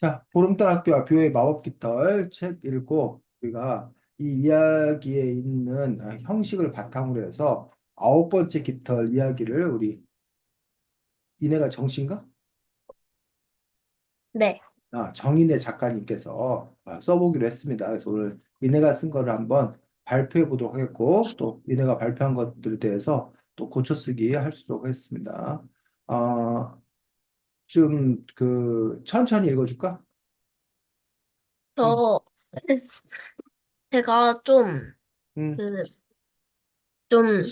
자, 보름달학교와 뷰의 마법 깃털 책 읽고 우리가 이 이야기에 있는 형식을 바탕으로 해서 아홉 번째 깃털 이야기를 우리 이내가 정신가? 네. 정인혜 작가님께서 써보기로 했습니다. 그래서 오늘 이내가 쓴 거를 한번 발표해 보도록 하겠고 또 이내가 발표한 것들에 대해서 또 고쳐쓰기 할 수 있도록 하겠습니다. 어, 좀 그 천천히 읽어줄까? 응, 저, 제가 좀, 응, 그, 좀,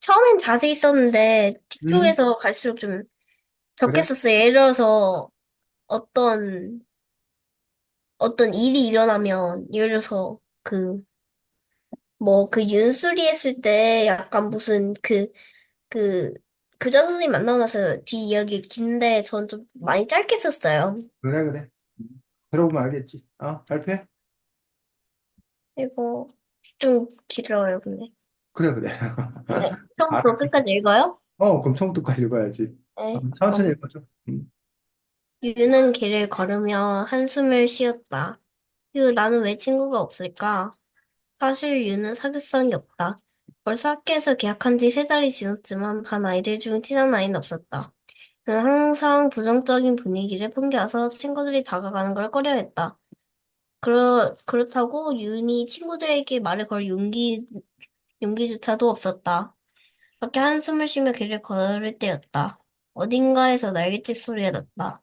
처음엔 자세히 썼는데, 응, 뒤쪽에서 갈수록 좀 적게 그래? 썼어요. 예를 들어서, 어떤, 어떤 일이 일어나면, 예를 들어서, 윤수리 했을 때, 약간 무슨, 그, 교장 선생님 만나고 나서 뒤 이야기 긴데, 전 좀 많이 짧게 썼어요. 그래, 그래. 들어보면 알겠지. 발표해? 이거, 좀 길어요, 근데. 그래, 그래. 네. 처음부터 알았어. 끝까지 읽어요? 그럼 처음부터까지 읽어야지. 네. 천천히 읽어줘. 유는 길을 걸으며 한숨을 쉬었다. 나는 왜 친구가 없을까? 사실 유는 사교성이 없다. 벌써 학교에서 계약한 지 세 달이 지났지만 반 아이들 중 친한 아이는 없었다. 그는 항상 부정적인 분위기를 풍겨서 친구들이 다가가는 걸 꺼려했다. 그렇다고 윤이 친구들에게 말을 걸 용기조차도 없었다. 그렇게 한숨을 쉬며 길을 걸을 때였다. 어딘가에서 날갯짓 소리가 났다.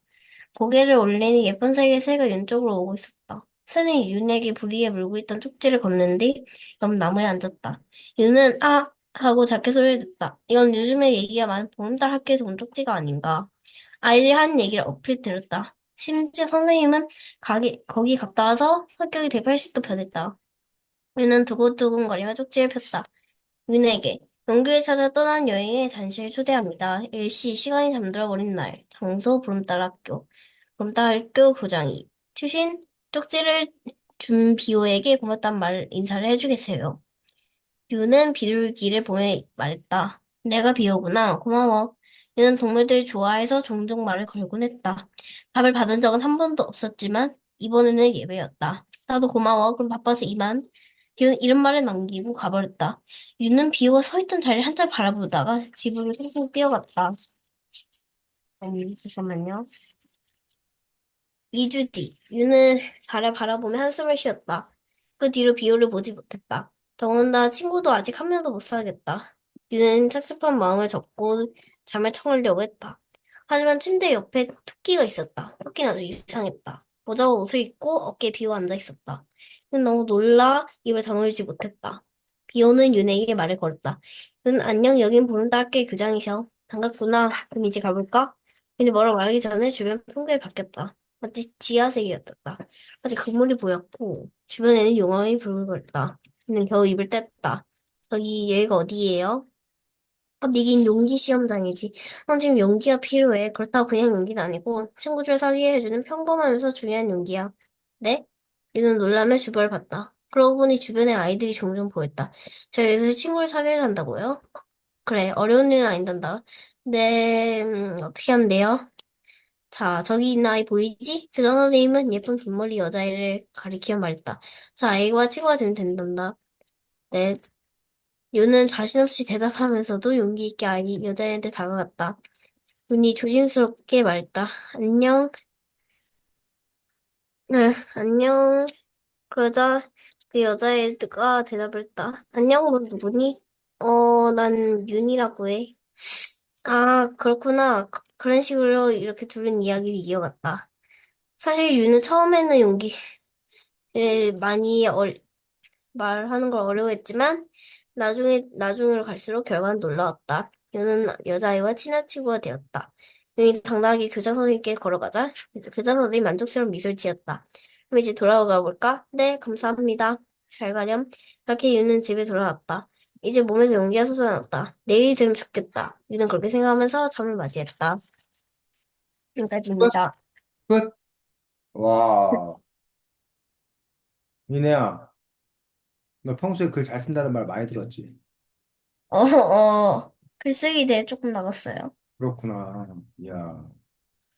고개를 올리니 예쁜 색의 새가 윤 쪽으로 오고 있었다. 새는 윤에게 부리에 물고 있던 쪽지를 건넨 뒤 옆 나무에 앉았다. 윤은 아! 하고 작게 소리를 냈다. 이건 요즘에 얘기가 많은 보름달 학교에서 온 쪽지가 아닌가. 아이들이 하는 얘기를 얼핏 들었다. 심지어 선생님은 거기 갔다 와서 성격이 180도 변했다. 윤은 두근두근거리며 쪽지를 폈다. 은에게 영규를 찾아 떠난 여행에 단시를 초대합니다. 일시 시간이 잠들어 버린 날 장소 보름달 학교 보름달 학교 교장이 추신 쪽지를 준 비호에게 고맙단 말 인사를 해주겠어요. 유는 비둘기를 보며 말했다. 내가 비호구나. 고마워. 유는 동물들 좋아해서 종종 말을 걸곤 했다. 답을 받은 적은 한 번도 없었지만 이번에는 예외였다. 나도 고마워. 그럼 바빠서 이만. 유는 이런 말을 남기고 가버렸다. 유는 비호가 서 있던 자리를 한참 바라보다가 집으로 쌩쌩 뛰어갔다. 아니, 잠깐만요. 2주 뒤, 유는 자를 바라보며 한숨을 쉬었다. 그 뒤로 비호를 보지 못했다. 더군다나 친구도 아직 한 명도 못 사귀었다. 유는 착잡한 마음을 접고 잠을 청하려고 했다. 하지만 침대 옆에 토끼가 있었다. 토끼는 아주 이상했다. 모자와 옷을 입고 어깨에 비호 앉아 있었다. 유는 너무 놀라 입을 다물지 못했다. 비호는 윤에게 말을 걸었다. 윤 안녕 여긴 보름달학교의 교장이셔. 반갑구나. 그럼 이제 가볼까? 윤이 뭐라고 말하기 전에 주변 풍경이 바뀌었다. 마치 지하색이었다. 아직 그물이 보였고 주변에는 용암이 불글거렸다. 그는 겨우 입을 뗐다. 저기 여기가 어디예요? 네긴 용기 시험장이지. 넌 지금 용기가 필요해. 그렇다고 그냥 용기는 아니고 친구를 사귀게 해주는 평범하면서 중요한 용기야. 네? 유는 놀라며 주변을 봤다. 그러고 보니 주변에 아이들이 종종 보였다. 저기서 친구를 사귀게 한다고요? 그래, 어려운 일은 아닌단다. 네, 어떻게 하면 돼요? 자, 저기 있는 아이 보이지? 교장 선생님은 예쁜 긴 머리 여자아이를 가리키며 말했다. 저 아이와 친구가 되면 된단다. 네. 유는 자신 없이 대답하면서도 용기 있게 여자애한테 다가갔다. 윤이 조심스럽게 말했다. 안녕. 네, 안녕. 그러자 그 여자애가 대답을 했다. 안녕, 넌 누구니? 난 윤이라고 해. 아, 그렇구나. 그런 식으로 이렇게 둘은 이야기를 이어갔다. 사실 윤은 처음에는 용기 많이 말하는 걸 어려워했지만 나중으로 갈수록 결과는 놀라웠다. 유는 여자아이와 친한 친구가 되었다. 윤이 당당하게 교장 선생님께 걸어가자 교장 선생님이 만족스러운 미소를 지었다. 그럼 이제 돌아가 볼까? 네, 감사합니다. 잘 가렴. 그렇게 유는 집에 돌아왔다. 이제 몸에서 용기가 솟아났다. 내일이 되면 좋겠다. 유는 그렇게 생각하면서 잠을 맞이했다. 끝? 여기까지입니다. 끝? 와, 이내야, 너 평소에 글 잘 쓴다는 말 많이 들었지? 글쓰기 대회 조금 나갔어요. 그렇구나. 이야,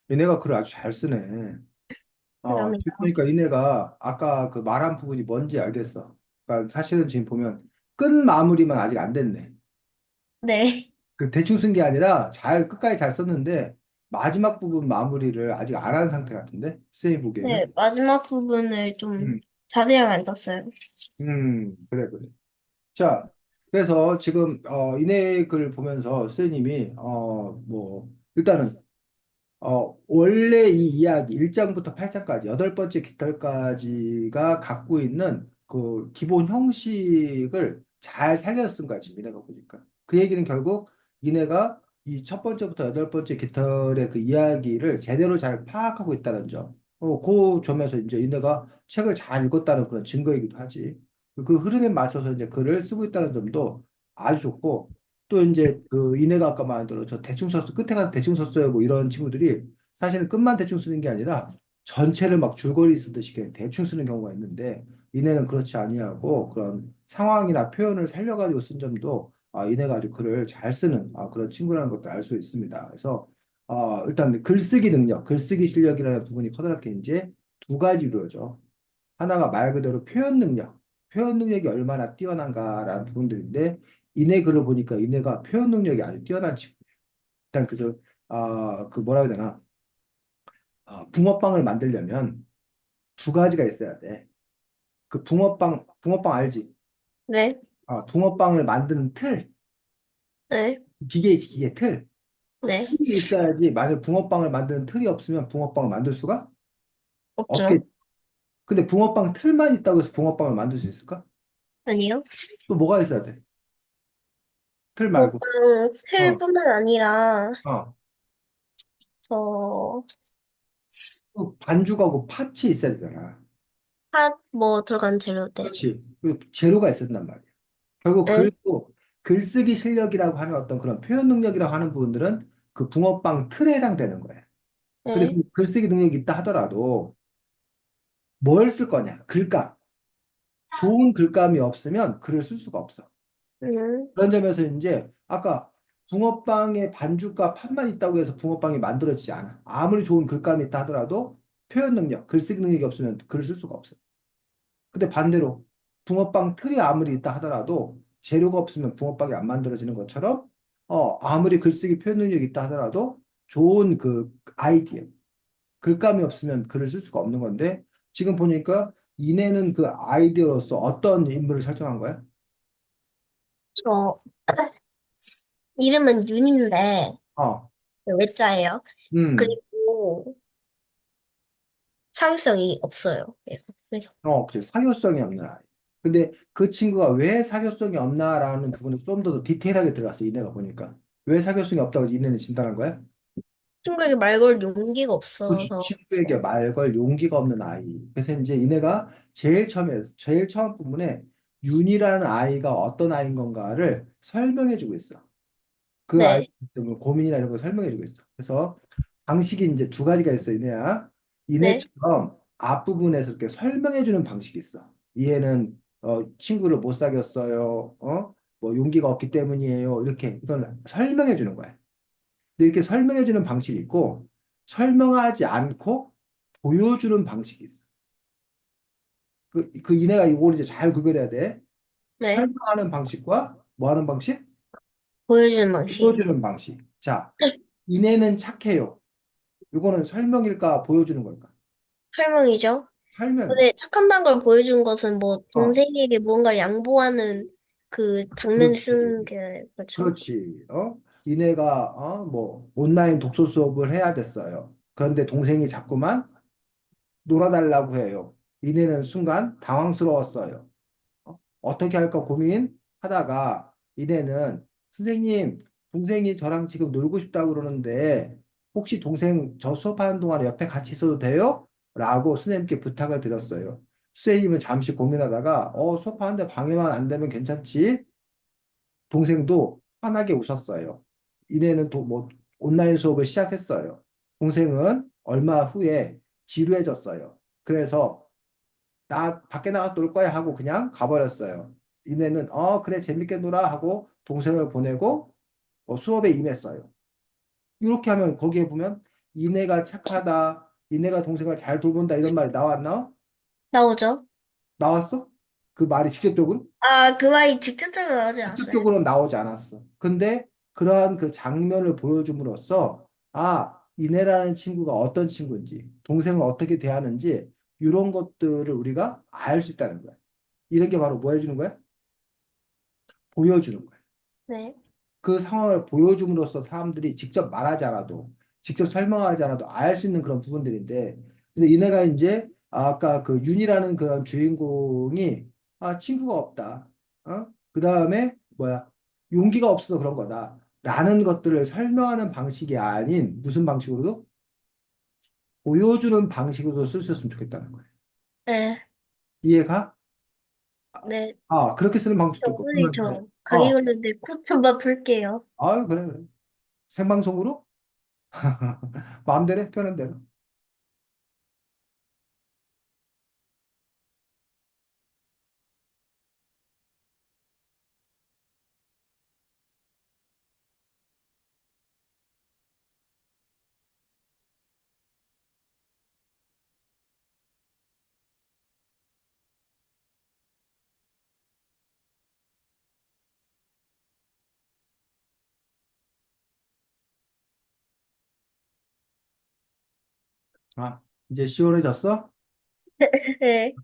이내가 글을 아주 잘 쓰네. 죄송합니다. 지금 보니까 이내가 아까 그 말한 부분이 뭔지 알겠어. 그러니까 사실은 지금 보면 끝 마무리만 아직 안 됐네. 네. 그 대충 쓴 게 아니라 끝까지 잘 썼는데 마지막 부분 마무리를 아직 안 한 상태 같은데? 쌤이 보기에는. 네, 마지막 부분을 좀 음, 자세하게 안 썼어요. 그래, 그래. 자, 그래서 지금, 이내 글을 보면서 쌤님이, 일단은 원래 이 이야기 1장부터 8장까지 8번째 깃털까지가 갖고 있는 그 기본 형식을 잘 살려쓴 거야, 지금 이네가 보니까. 그 얘기는 결국 이네가 이 첫 번째부터 8번째 깃털의 그 이야기를 제대로 잘 파악하고 있다는 점. 그 점에서 이제 이네가 책을 잘 읽었다는 그런 증거이기도 하지. 그 흐름에 맞춰서 이제 글을 쓰고 있다는 점도 아주 좋고, 또 이제 그 이내가 아까 말한 대로 저 대충 썼어 끝에 가서 대충 썼어요 뭐 이런 친구들이 사실은 끝만 대충 쓰는 게 아니라 전체를 막 줄거리 쓰듯이 그냥 대충 쓰는 경우가 있는데 이내는 그렇지 아니하고 그런 상황이나 표현을 살려가지고 쓴 점도 이내가 아주 글을 잘 쓰는 그런 친구라는 것도 알 수 있습니다. 그래서 일단 글쓰기 능력, 글쓰기 실력이라는 부분이 커다랗게 이제 두 가지로 이루어져. 하나가 말 그대로 표현 능력, 표현 능력이 얼마나 뛰어난가라는 부분들인데 이내 글을 보니까 이내가 표현 능력이 아주 뛰어난 친구. 일단 그저 그 뭐라 해야 되나 붕어빵을 만들려면 두 가지가 있어야 돼. 그 붕어빵 알지? 네, 붕어빵을 만드는 틀, 네, 기계이지 기계 틀. 네. 틀이 있어야지. 만약 붕어빵을 만드는 틀이 없으면 붕어빵을 만들 수가 없겠. 없죠. 근데 붕어빵 틀만 있다고 해서 붕어빵을 만들 수 있을까? 아니요. 또 뭐가 있어야 돼? 틀 말고. 붕어빵 어, 틀뿐만 아니라, 어. 저, 또 반죽하고 팥이 있어야 되잖아. 팥, 뭐, 들어간 재료들. 그렇지. 그 재료가 있어야 된단 말이야. 결국 네, 글도 글쓰기 실력이라고 하는 어떤 그런 표현 능력이라고 하는 부분들은 그 붕어빵 틀에 해당되는 거예요. 근데 네, 그 글쓰기 능력이 있다 하더라도 뭘 쓸 거냐? 글감. 좋은 글감이 없으면 글을 쓸 수가 없어. 음, 그런 점에서 이제 아까 붕어빵에 반죽과 팥만 있다고 해서 붕어빵이 만들어지지 않아. 아무리 좋은 글감이 있다 하더라도 표현 능력, 글쓰기 능력이 없으면 글을 쓸 수가 없어. 근데 반대로 붕어빵 틀이 아무리 있다 하더라도 재료가 없으면 붕어빵이 안 만들어지는 것처럼 아무리 글쓰기 표현 능력이 있다 하더라도 좋은 그 아이디어, 글감이 없으면 글을 쓸 수가 없는 건데 지금 보니까 이내는 그 아이디어로서 어떤 인물을 설정한 거야? 저, 이름은 윤인데, 어, 외자예요. 음, 그리고 사교성이 없어요. 네, 그래서, 그치. 사교성이 없는 아이. 근데 그 친구가 왜 사교성이 없나라는 부분을 좀 더 디테일하게 들어갔어, 이내가 보니까. 왜 사교성이 없다고 이내는 진단한 거야? 친구에게 말 걸 용기가 그치. 없어서, 친구에게 말 걸 용기가 없는 아이. 그래서 이제 이내가 제일 처음 부분에 윤이라는 아이가 어떤 아이인 건가를 설명해 주고 있어. 그 아이 네, 때문에 고민이나 이런 걸 설명해 주고 있어. 그래서 방식이 이제 두 가지가 있어, 이내야. 네, 이내처럼 앞부분에서 이렇게 설명해 주는 방식이 있어. 얘는 친구를 못 사귀었어요. 뭐 용기가 없기 때문이에요. 이렇게 이걸 설명해 주는 거야. 근데 이렇게 설명해 주는 방식이 있고 설명하지 않고 보여주는 방식이 있어. 그 이내가 이걸 이제 잘 구별해야 돼. 네. 설명하는 방식과 뭐 하는 방식? 보여주는 방식. 보여주는 방식. 자, 이내는 착해요. 이거는 설명일까 보여주는 걸까? 설명이죠. 설명이야. 근데 착한다는 걸 보여준 것은 뭐 어, 동생에게 무언가를 양보하는 그 장면을 그렇지. 쓰는 게 그렇죠. 그렇지. 이내가 뭐 온라인 독서 수업을 해야 됐어요. 그런데 동생이 자꾸만 놀아달라고 해요. 이내는 순간 당황스러웠어요. 어떻게 할까 고민하다가 이내는 선생님, 동생이 저랑 지금 놀고 싶다고 그러는데 혹시 동생 저 수업하는 동안에 옆에 같이 있어도 돼요? 라고 선생님께 부탁을 드렸어요. 선생님은 잠시 고민하다가 수업하는데 방해만 안 되면 괜찮지? 동생도 환하게 웃었어요. 이내는 또 뭐 온라인 수업을 시작했어요. 동생은 얼마 후에 지루해졌어요. 그래서 나 밖에 나가서 놀 거야 하고 그냥 가버렸어요. 이내는 그래 재밌게 놀아 하고 동생을 보내고 수업에 임했어요. 이렇게 하면 거기에 보면 이내가 착하다, 이내가 동생을 잘 돌본다 이런 말이 나왔나? 나오죠? 나왔어? 그 말이 직접적으로? 아, 그 말이 직접적으로 나오지 않았어요. 직접적으로는 나오지 않았어. 근데 그러한 그 장면을 보여줌으로써 이내라는 친구가 어떤 친구인지, 동생을 어떻게 대하는지 이런 것들을 우리가 알 수 있다는 거야. 이런 게 바로 뭐 해주는 거야? 보여주는 거야. 네. 그 상황을 보여줌으로써 사람들이 직접 말하지 않아도, 직접 설명하지 않아도 알 수 있는 그런 부분들인데, 근데 이내가 이제 아까 그 윤이라는 그런 주인공이 친구가 없다. 그 다음에 뭐야? 용기가 없어서 그런 거다. 라는 것들을 설명하는 방식이 아닌 무슨 방식으로도 보여주는 방식으로 쓸 수 있으면 좋겠다는 거예요. 네. 이해가? 네. 그렇게 쓰는 방식도 있고, 선생님, 그러면 이제, 저 감기 걸렸는데 코 좀만 풀게요. 그래, 그래. 생방송으로? 마음대로 해, 편한 대로. 아, 이제 시원해졌어? 네.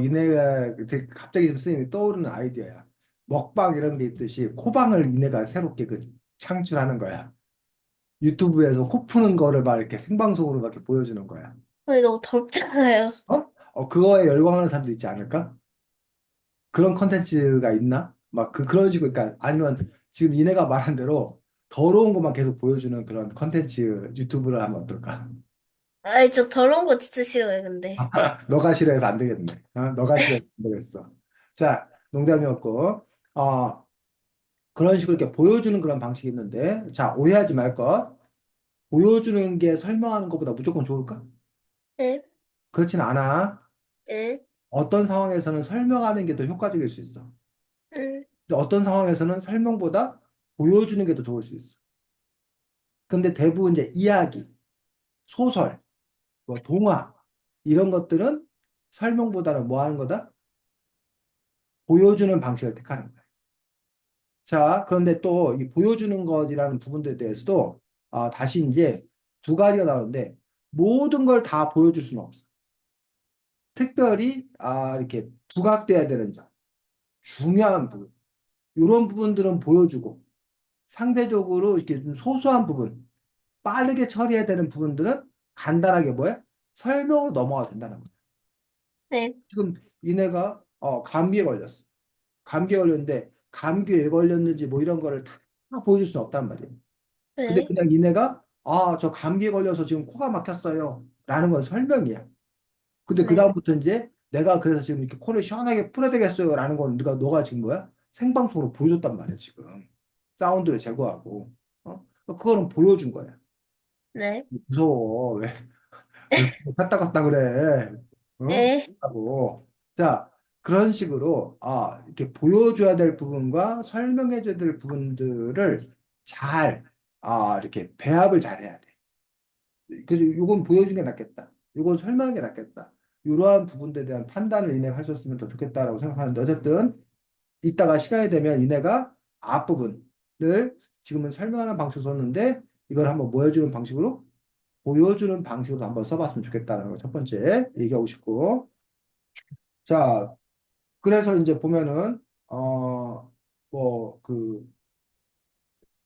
이내가 되게 갑자기 좀 선생님이 떠오르는 아이디어야. 먹방 이런 게 있듯이 코방을 이내가 새롭게 그 창출하는 거야. 유튜브에서 코 푸는 거를 막 이렇게 생방송으로 막 이렇게 보여주는 거야. 근데 너무 덥잖아요. 그거에 열광하는 사람도 있지 않을까? 그런 컨텐츠가 있나? 막 그런 식으로, 그러니까 아니면 지금 이내가 말한 대로 더러운 것만 계속 보여주는 그런 컨텐츠 유튜브를 하면 어떨까? 아이, 저 더러운 거 진짜 싫어요, 근데. 너가 싫어해서 안 되겠네. 너가 싫어해서 안 되겠어. 자, 농담이었고, 그런 식으로 이렇게 보여주는 그런 방식이 있는데, 자, 오해하지 말 것. 보여주는 게 설명하는 것보다 무조건 좋을까? 네. 그렇진 않아. 네. 어떤 상황에서는 설명하는 게 더 효과적일 수 있어. 음, 근데 어떤 상황에서는 설명보다 보여주는 게 더 좋을 수 있어. 근데 대부분 이제 이야기, 소설, 뭐 동화, 이런 것들은 설명보다는 뭐 하는 거다? 보여주는 방식을 택하는 거야. 자, 그런데 또 이 보여주는 것이라는 부분들에 대해서도 다시 이제 두 가지가 나오는데 모든 걸 다 보여줄 수는 없어. 특별히 이렇게 부각돼야 되는 점, 중요한 부분, 이런 부분들은 보여주고 상대적으로 이렇게 좀 소소한 부분, 빠르게 처리해야 되는 부분들은 간단하게 뭐야? 설명으로 넘어가도 된다는 거야. 네. 지금 이내가 감기에 걸렸어. 감기에 걸렸는데 감기에 왜 걸렸는지 뭐 이런 거를 다 보여줄 수는 없단 말이에요. 근데 네. 그냥 니네가 저 감기에 걸려서 지금 코가 막혔어요. 라는 건 설명이야. 근데 네. 그다음부터 이제 내가 그래서 지금 이렇게 코를 시원하게 풀어야 되겠어요. 라는 건 너가 지금 뭐야? 생방송으로 보여줬단 말이야, 지금. 사운드를 제거하고. 그거는 보여준 거야. 네. 무서워. 왜 갔다 갔다 그래? 네. 하고. 자, 그런 식으로 이렇게 보여줘야 될 부분과 설명해줘야 될 부분들을 잘 이렇게 배합을 잘 해야 돼. 그래서 이건 보여주는 게 낫겠다. 이건 설명하는 게 낫겠다. 이러한 부분들에 대한 판단을 이내가 하셨으면 더 좋겠다라고 생각하는데 어쨌든 이따가 시간이 되면 이내가 앞부분을 지금은 설명하는 방식으로 썼는데 이걸 한번 보여주는 방식으로 보여주는 방식으로 한번 써봤으면 좋겠다는 거 첫 번째 얘기하고 싶고 자 그래서 이제 보면은 뭐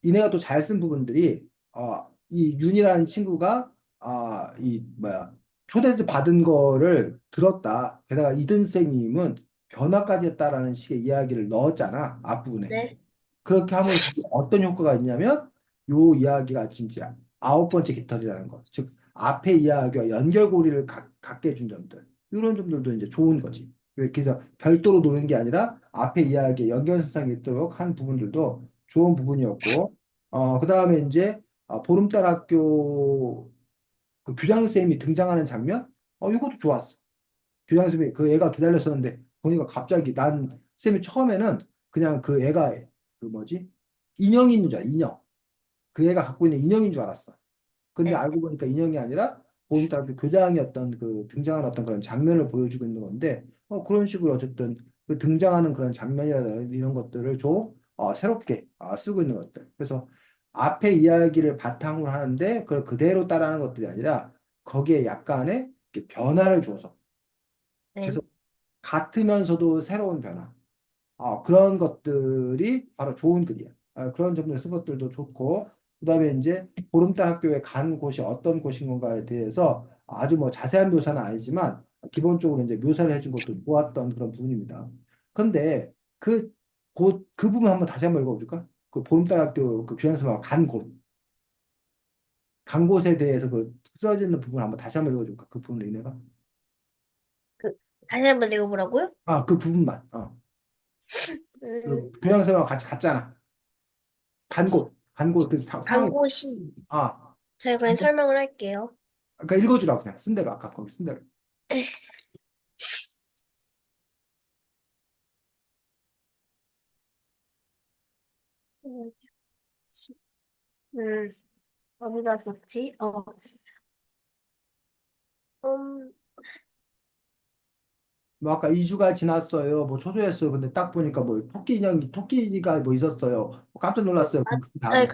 이내가 또 잘 쓴 부분들이 이 윤이라는 친구가 이 뭐야 초대서 받은 거를 들었다. 게다가 이든 선생님은 변화까지 했다라는 식의 이야기를 넣었잖아 앞부분에. 네. 그렇게 함으로써 어떤 효과가 있냐면 요 이야기가 진짜 아홉 번째 깃털이라는 것. 즉 앞에 이야기와 연결고리를 갖게 해준 점들. 이런 점들도 이제 좋은 거지. 그래서 별도로 노는 게 아니라 앞에 이야기에 연결선상이 있도록 한 부분들도 좋은 부분이었고 그다음에 이제 보름달 학교 그 교장 선생님이 등장하는 장면 이것도 좋았어. 교장 선생님이 그 애가 기다렸었는데 보니까 갑자기 난 쌤이 처음에는 그냥 그 애가 그 뭐지 인형인 줄 알아 인형 그 애가 갖고 있는 인형인 줄 알았어. 근데 네. 알고 보니까 인형이 아니라 보름달 교장이 어떤 그 등장하는 어떤 그런 장면을 보여주고 있는 건데, 그런 식으로 어쨌든 그 등장하는 그런 장면이나 이런 것들을 좀 새롭게 쓰고 있는 것들. 그래서 앞에 이야기를 바탕으로 하는데 그걸 그대로 따라하는 것들이 아니라 거기에 약간의 이렇게 변화를 줘서, 네. 그래서 같으면서도 새로운 변화. 그런 것들이 바로 좋은 글이야. 그런 점들 쓴 것들도 좋고, 그다음에 이제 보름달 학교에 간 곳이 어떤 곳인 건가에 대해서 아주 뭐 자세한 묘사는 아니지만 기본적으로 이제 묘사를 해준 것도 좋았던 그런 부분입니다. 근데 그 부분 한번 다시 한번 읽어볼까? 그 보름달 학교 그 교양서만 간 곳에 대해서 그 써져 있는 부분 한번 다시 한번 읽어줄까? 그 부분을 이내가? 그, 다시 한번 읽어보라고요? 그 부분만. 음, 그 교양서만 같이 갔잖아. 간 곳, 그 상황이. 광고시. 아, 제가 그냥 설명을 할게요. 그러니까 읽어주라고 그냥 쓴 대로 아까 거기 쓴 대로. 음, 음, 어디가 좋지? 음, 뭐 아까 2주가 지났어요. 뭐 초조했어요. 근데 딱 보니까 뭐 토끼가 뭐 있었어요. 깜짝 놀랐어요. 그 다음에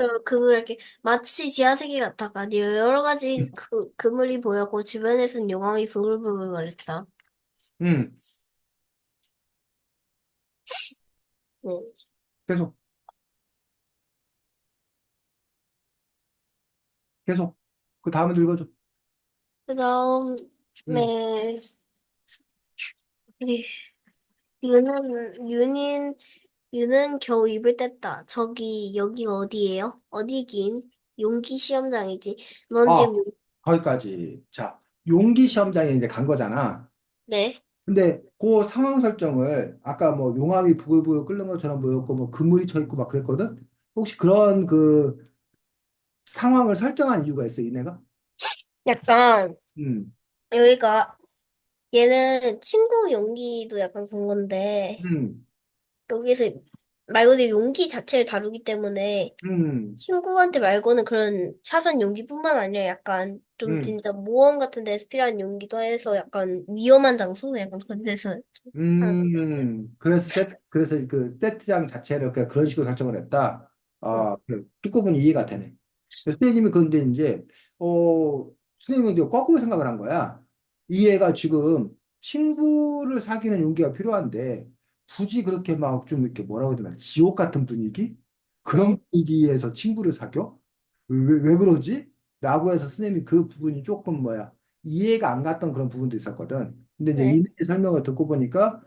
이렇게 마치 지하세계 같다가 여러 가지 그물이 보였고 주변에선 용암이 부글부글 거렸다. 음 네. 계속 계속 그 다음에 읽어줘. 그 음. 다음에 윤은 유는 겨우 입을 뗐다. 여기 어디예요? 어디긴? 용기 시험장이지. 넌 지금, 아 거기까지. 자, 용기 시험장에 이제 간 거잖아. 네, 근데 그 상황 설정을 아까 뭐 용암이 부글부글 끓는 것처럼 보였고 뭐 그물이 쳐 있고 막 그랬거든. 혹시 그런 그 상황을 설정한 이유가 있어, 이내가? 약간, 음. 여기가, 얘는 친구 용기도 약간 그런 건데, 음. 여기서 말 그대로 용기 자체를 다루기 때문에, 음. 친구한테 말고는 그런 사전 용기뿐만 아니라 약간, 좀 음. 진짜 모험 같은 데서 필요한 용기도 해서 약간 위험한 장소? 약간 그런 데서 하는 거. 그래서 그 세트장 자체를 그냥 그런 식으로 설정을 했다. 응. 그래. 듣고 보니 이해가 되네. 그래서 선생님이 근데 이제, 선생님은 이제 거꾸로 생각을 한 거야. 이 애가 지금 친구를 사귀는 용기가 필요한데, 굳이 그렇게 막 좀 이렇게 뭐라고 해야 되나, 지옥 같은 분위기? 그런 네, 분위기에서 친구를 사겨? 왜 그러지? 라고 해서 선생님이 그 부분이 조금 이해가 안 갔던 그런 부분도 있었거든. 근데 이제 네, 이 설명을 듣고 보니까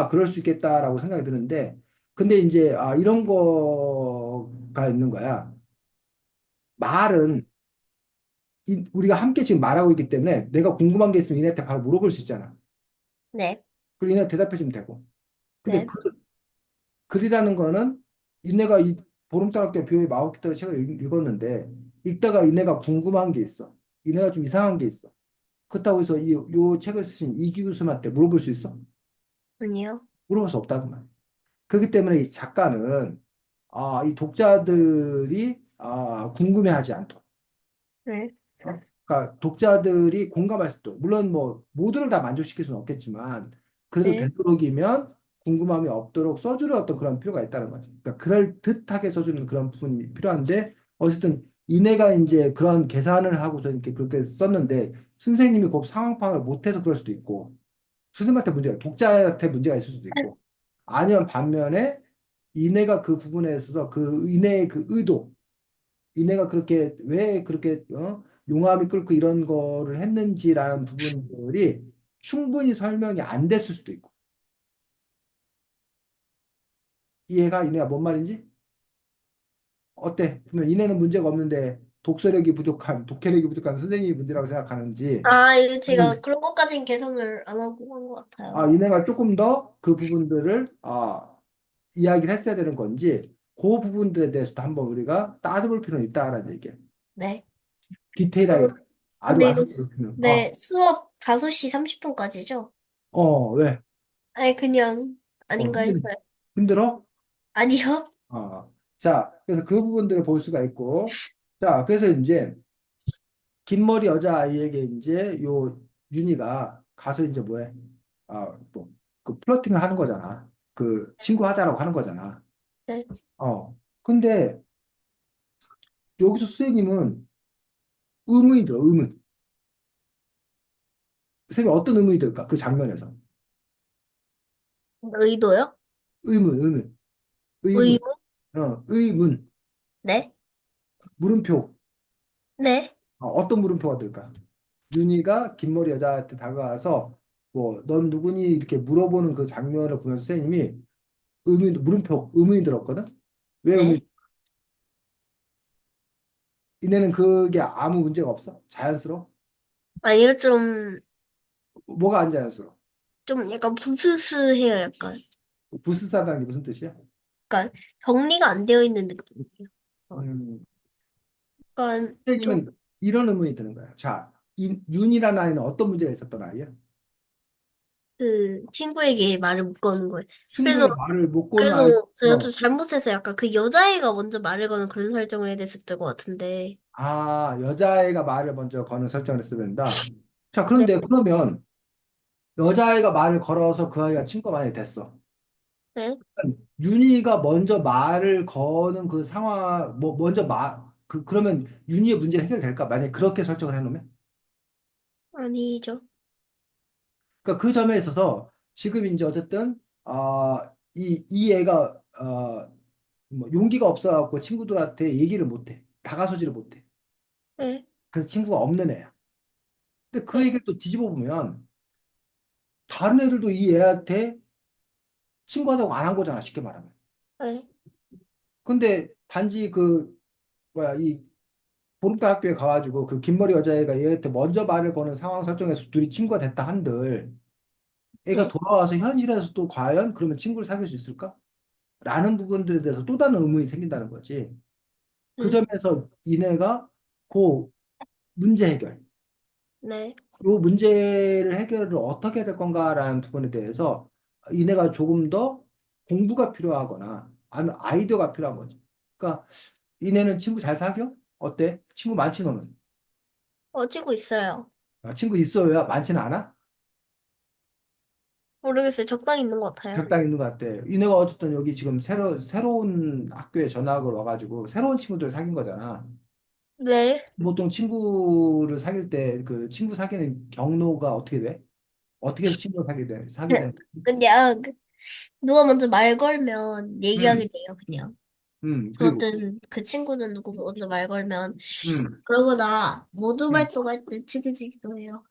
그럴 수 있겠다라고 생각이 드는데, 근데 이제 이런 거가 있는 거야. 말은 우리가 함께 지금 말하고 있기 때문에 내가 궁금한 게 있으면 이네한테 바로 물어볼 수 있잖아. 네, 그리고 이네 대답해 주면 되고. 근데 네, 글이라는 거는 이네가 이 보름달학교 뷰의 마법기다의 책을 읽었는데 읽다가 이네가 궁금한 게 있어. 이네가 좀 이상한 게 있어. 그렇다고 해서 요 책을 쓰신 이기 교수한테 물어볼 수 있어? 아니요. 물어볼 수 없다고 말. 그렇기 때문에 이 작가는 이 독자들이 궁금해하지 않도록. 네, 그러니까 독자들이 공감할 수도 물론 뭐 모두를 다 만족시킬 수는 없겠지만 그래도 네. 되도록이면 궁금함이 없도록 써주는 어떤 그런 필요가 있다는 거지. 그러니까 그럴 듯하게 써주는 그런 부분이 필요한데 어쨌든 이내가 이제 그런 계산을 하고서 이렇게 그렇게 썼는데 선생님이 그 상황 파악을 못해서 그럴 수도 있고 선생님한테 독자한테 문제가 있을 수도 있고 아니면 반면에 이내가 그 부분에 있어서 그 이내의 그 의도 이내가 그렇게 왜 그렇게 용암이 끓고 이런 거를 했는지라는 부분들이 충분히 설명이 안 됐을 수도 있고 이해가 이내가 뭔 말인지 어때? 그러면 이내는 문제가 없는데 독해력이 부족한 선생님이 문제라고 생각하는지 이거 제가 음. 그런 것까진 계산을 안 하고 한 것 같아요. 이내가 조금 더 그 부분들을 이야기를 했어야 되는 건지 그 부분들에 대해서도 한번 우리가 따져볼 필요는 있다라는 얘기야. 네. 디테일하게 어, 아주 근데 완벽 이거, 히 필요는 네, 수업 5시 30분까지죠? 왜? 아니, 그냥, 아닌가 힘들어? 했어요. 힘들어? 아니요? 자, 그래서 그 부분들을 볼 수가 있고, 자, 그래서 이제 긴 머리 여자아이에게 이제 요 윤희가 가서 이제 뭐해? 뭐, 그 플러팅을 하는 거잖아. 그 친구 하자라고 하는 거잖아. 네. 어. 근데 여기서 선생님은 의문이 들어, 의문. 선생님 어떤 의문이 들까? 그 장면에서. 의도요? 의문. 의문. 의무? 의문. 네. 물음표. 네. 어떤 물음표가 들까? 윤희가 긴 머리 여자한테 다가와서 뭐, 넌 누구니? 이렇게 물어보는 그 장면을 보면서 선생님이 의문이 들었거든? 왜 의문이 네. 이내는 그게 아무 문제가 없어? 자연스러워? 아니요, 좀, 뭐가 안 자연스러워? 좀 약간 부스스해요, 약간. 부스싸다는 게 무슨 뜻이야? 약간 정리가 안 되어 있는 느낌이에요. 어, 음, 약간 좀, 선생님은 이런 의문이 드는 거야. 자, 윤이라는 아이는 어떤 문제가 있었던 아이야? 그, 친구에게 말을 못 거는 거예요. 그래서, 친구의 말을 못 거는 아이, 그래서 제가 좀 잘못해서 약간 그 여자애가 먼저 말을 거는 그런 설정을 해야 됐을 것 같은데. 여자애가 말을 먼저 거는 설정을 했어야 된다. 자, 네. 그런데 그러면 여자애가 말을 걸어서 그 아이가 친구가 많이 됐어. 네? 윤희가 먼저 말을 거는 그 상황, 뭐, 먼저 그러면 윤희의 문제가 해결될까? 만약에 그렇게 설정을 해놓으면? 아니죠. 그러니까 그 점에 있어서 지금 이제 어쨌든 이 애가 뭐 용기가 없어갖고 친구들한테 얘기를 못해. 다가서지를 못해. 네. 그래서 친구가 없는 애야. 근데 그 네. 얘기를 또 뒤집어 보면 다른 애들도 이 애한테 친구하자고 안 한 거잖아, 쉽게 말하면. 네. 근데 단지 그 뭐야 이 보름달 학교에 가가지고 그 긴머리 여자애가 얘한테 먼저 말을 거는 상황 설정에서 둘이 친구가 됐다 한들 애가 네. 돌아와서 현실에서 또 과연 그러면 친구를 사귈 수 있을까? 라는 부분들에 대해서 또 다른 의문이 생긴다는 거지. 그 음, 점에서 이내가 그 문제 해결, 네. 요 문제를 해결을 어떻게 해야 될 건가라는 부분에 대해서 이내가 조금 더 공부가 필요하거나 아니면 아이디어가 필요한 거지. 그러니까 이내는 친구 잘 사겨? 어때? 친구 많지 너는? 어지고 있어요. 친구 있어야 많지는 않아? 모르겠어요. 적당히 있는 것 같아요. 적당히 있는 것 같아. 이내가 어쨌든 여기 지금 새로운 학교에 전학을 와가지고 새로운 친구들 사귄 거잖아. 네. 보통 친구를 사귈 때 그 친구 사귀는 경로가 어떻게 돼? 어떻게 해서 친구를 사귀게 되는 거지? 그냥 누가 먼저 말 걸면 얘기하게 음, 돼요, 그냥. 그리고, 저든 그 친구든 누구 먼저 말 걸면 음, 그러고나 모두 음, 발동할 때 친해지기도 해요.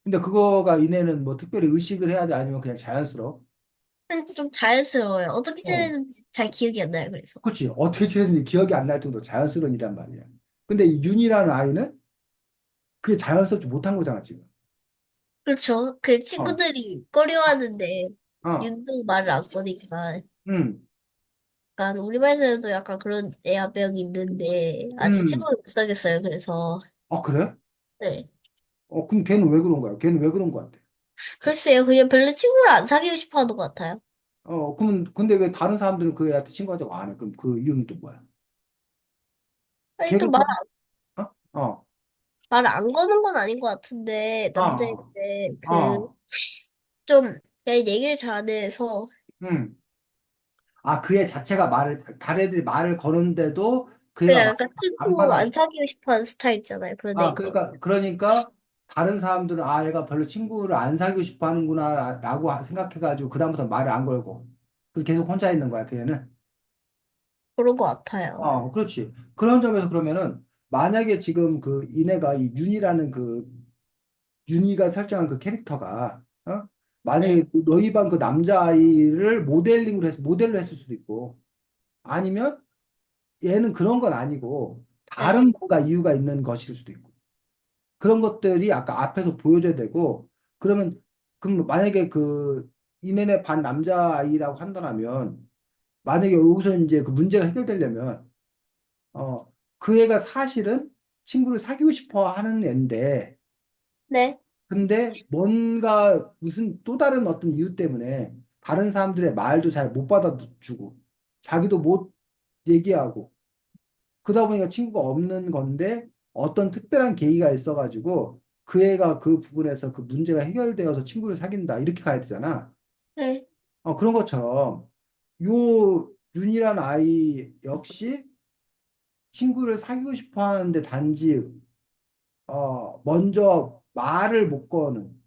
근데 그거가 이내는 뭐 특별히 의식을 해야 돼? 아니면 그냥 자연스러워? 근데 좀 자연스러워요. 어떻게 어, 지내는지 잘 기억이 안 나요, 그래서. 그렇지. 어떻게 지냈는지 기억이 안 날 정도 자연스러운 일이란 말이야. 근데 이 윤이라는 아이는 그게 자연스럽지 못한 거잖아, 지금. 그렇죠. 그 어, 친구들이 꺼려하는데 어, 윤도 말을 안 거니까. 음, 약간 우리 반에서도 약간 그런 애아병이 있는데 아직 음. 친구를 못 사귀었어요, 그래서. 그래? 네. 그럼 걔는 왜 그런 거야? 걔는 왜 그런 거 같아? 글쎄요, 그냥 별로 친구를 안 사귀고 싶어 하는 것 같아요. 그러면 근데 왜 다른 사람들은 그 애한테 친구하자고 안 해? 그럼 그 이유는 또 뭐야? 아니, 또 걔가 말을 안 거는 건 아닌 것 같은데, 어, 남자인데, 어, 좀, 그냥 얘기를 잘 안 해서, 음. 그 애 자체가 다른 애들이 말을 거는데도 그 애가 그냥 말 약간 안 친구 받아. 안 사귀고 싶어 하는 스타일 있잖아요, 그런 애 있고. 그러니까 다른 사람들은 얘가 별로 친구를 안 사귀고 싶어 하는구나라고 생각해가지고 그다음부터 말을 안 걸고. 그래서 계속 혼자 있는 거야, 그 애는. 그런 것 같아요. 그렇지. 그런 점에서 그러면은 만약에 지금 그 이내가 이 윤이라는 그 윤희가 설정한 그 캐릭터가 네, 만약에 너희 반 그 남자아이를 모델로 했을 수도 있고 아니면 얘는 그런 건 아니고 네, 다른 뭔가 이유가 있는 것일 수도 있고 그런 것들이 아까 앞에서 보여줘야 되고 그럼 만약에 그 이내네 반 남자아이라고 한다면 만약에 여기서 이제 그 문제가 해결되려면 그 애가 사실은 친구를 사귀고 싶어 하는 애인데 네, 근데 뭔가 무슨 또 다른 어떤 이유 때문에 다른 사람들의 말도 잘 못 받아주고 자기도 못 얘기하고 그러다 보니까 친구가 없는 건데 어떤 특별한 계기가 있어가지고 그 애가 그 부분에서 그 문제가 해결되어서 친구를 사귄다. 이렇게 가야 되잖아. 네. 그런 것처럼 요 윤이란 아이 역시 친구를 사귀고 싶어 하는데 단지 먼저 말을 못 거는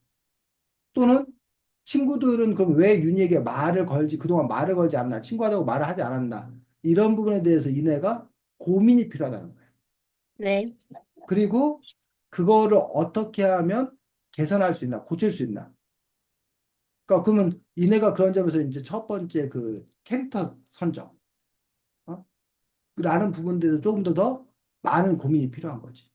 또는 친구들은 그럼 왜 윤희에게 말을 걸지 그동안 말을 걸지 않나 친구하자고 말을 하지 않았나 이런 부분에 대해서 이내가 고민이 필요하다는 거예요. 네. 그리고 그거를 어떻게 하면 개선할 수 있나 고칠 수 있나. 그러니까 그러면 이내가 그런 점에서 이제 첫 번째 그 캐릭터 선정 어? 라는 부분들에서 조금 더 많은 고민이 필요한 거지.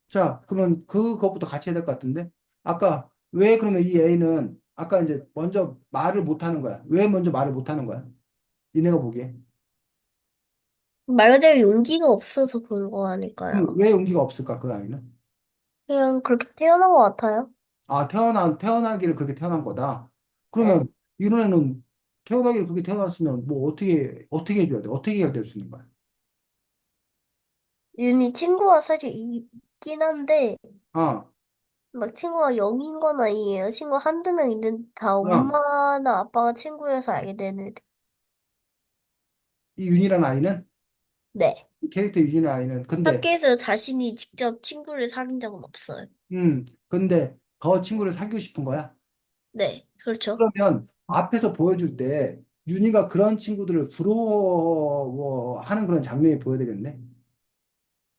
자, 그러면 그것부터 같이 해야 될 것 같은데 아까 왜 그러면 이 A는 아까 이제 먼저 말을 못 하는 거야. 왜 먼저 말을 못 하는 거야? 이내가 보기에. 말 그대로 용기가 없어서 그런 거 그럼 아닐까요? 왜 용기가 없을까, 그 아이는? 그냥 그렇게 태어난 것 같아요. 태어나기를 그렇게 태어난 거다. 네. 그러면 이런 애는 태어나기를 그렇게 태어났으면 뭐 어떻게 해줘야 돼? 어떻게 해결될 수 있는 거야? 윤희 친구가 사실 있긴 한데, 어, 막 친구가 0인 건 아니에요. 친구 한두 명 있는데 다 어. 엄마나 아빠가 친구여서 알게 되는 애들. 이 윤이라는 아이는, 네. 이 캐릭터 윤이라는 아이는, 근데, 학교에서 자신이 직접 친구를 사귄 적은 없어요. 근데 더 친구를 사귀고 싶은 거야? 네. 그렇죠. 그러면 앞에서 보여줄 때 윤희가 그런 친구들을 부러워하는 그런 장면이 보여야 되겠네.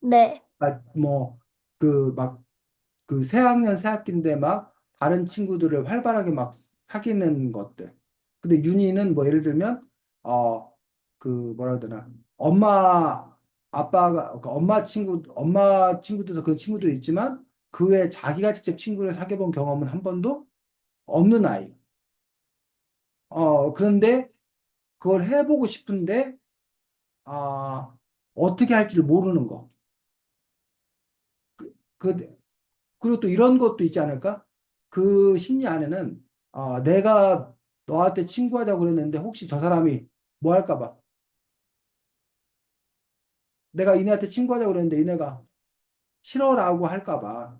네. 아, 뭐, 그, 막, 그 새학년, 새학기인데 막 다른 친구들을 활발하게 막 사귀는 것들. 근데 윤희는 뭐 예를 들면, 그 뭐라 해야 되나. 엄마 친구들도 그런 친구도 있지만 그 외에 자기가 직접 친구를 사귀어본 경험은 한 번도 없는 아이. 그런데 그걸 해보고 싶은데, 아, 어떻게 할 줄 모르는 거. 그, 그리고 또 이런 것도 있지 않을까? 그 심리 안에는, 내가 너한테 친구하자고 그랬는데, 혹시 저 사람이 뭐 할까 봐. 내가 이네한테 친구하자고 그랬는데, 이네가 싫어라고 할까 봐.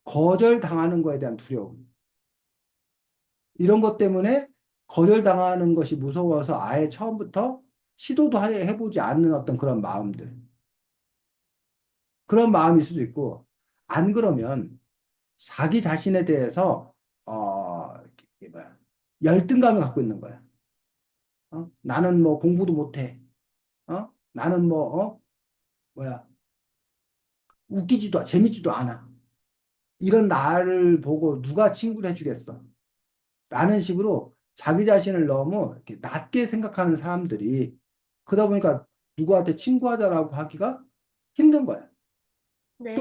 거절당하는 거에 대한 두려움. 이런 것 때문에 거절당하는 것이 무서워서 아예 처음부터 시도도 해보지 않는 어떤 그런 마음들. 그런 마음일 수도 있고, 안 그러면 자기 자신에 대해서 이게 뭐야 열등감을 갖고 있는 거야. 나는 뭐 공부도 못해. 나는 뭐 뭐야 웃기지도 재밌지도 않아. 이런 나를 보고 누가 친구를 해주겠어? 라는 식으로 자기 자신을 너무 이렇게 낮게 생각하는 사람들이 그러다 보니까 누구한테 친구하자라고 하기가 힘든 거야. 네.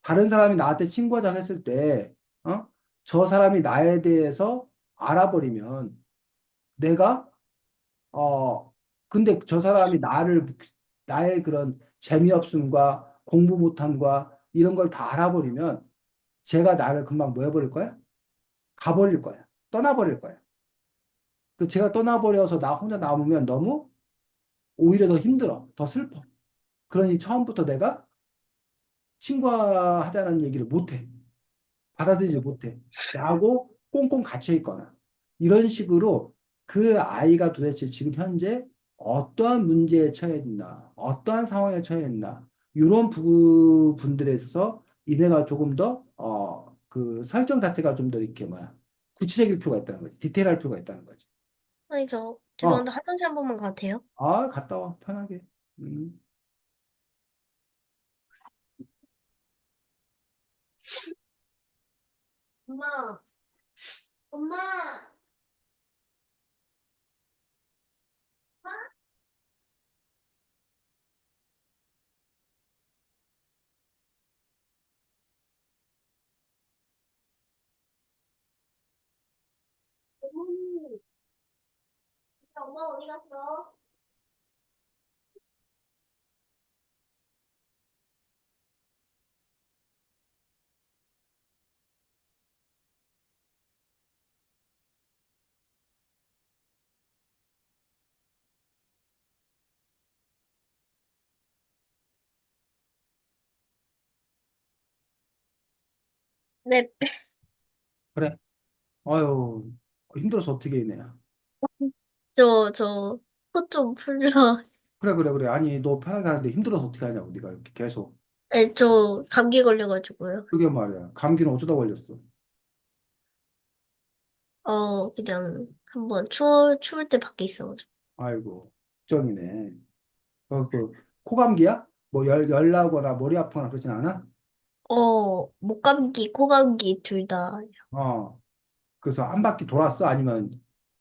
다른 사람이 나한테 친구하자고 했을 때, 어? 저 사람이 나에 대해서 알아버리면 내가 근데 저 사람이 나의 그런 재미없음과 공부 못함과 이런 걸 다 알아버리면 제가 나를 금방 뭐 해버릴 거야? 가버릴 거야. 떠나버릴 거야. 그 제가 떠나버려서 나 혼자 남으면 너무 오히려 더 힘들어. 더 슬퍼. 그러니 처음부터 내가 친구하자는 얘기를 못 해. 받아들이지 못해. 라고 꽁꽁 갇혀 있거나 이런 식으로 그 아이가 도대체 지금 현재 어떠한 문제에 처해 있나, 어떠한 상황에 처해 있나, 이런 부분들에 있어서 이내가 조금 더, 그 설정 자체가 좀 더 이렇게 뭐야, 구체적일 필요가 있다는 거지. 디테일할 필요가 있다는 거지. 아니, 저, 어, 죄송한데 화장실 한 번만 가도 돼요? 갔다 와, 편하게. 음. 엄마, 엄마. 어머니, 엄마 어디 갔어? 네, 그래. 아유, 힘들어서 어떻게 이네. 코 좀 풀려. 그래, 그래, 그래. 아니, 너 편하게 하는데 힘들어서 어떻게 하냐고, 네가 이렇게 계속. 네, 저 감기 걸려가지고요. 그게 말이야. 감기는 어쩌다 걸렸어. 그냥 한번 추울 때 밖에 있어가지고. 아이고, 걱정이네. 코감기야? 뭐 열 나거나 머리 아프거나 그러진 않아? 목 감기, 코 감기 둘 다. 어. 그래서 한 바퀴 돌았어? 아니면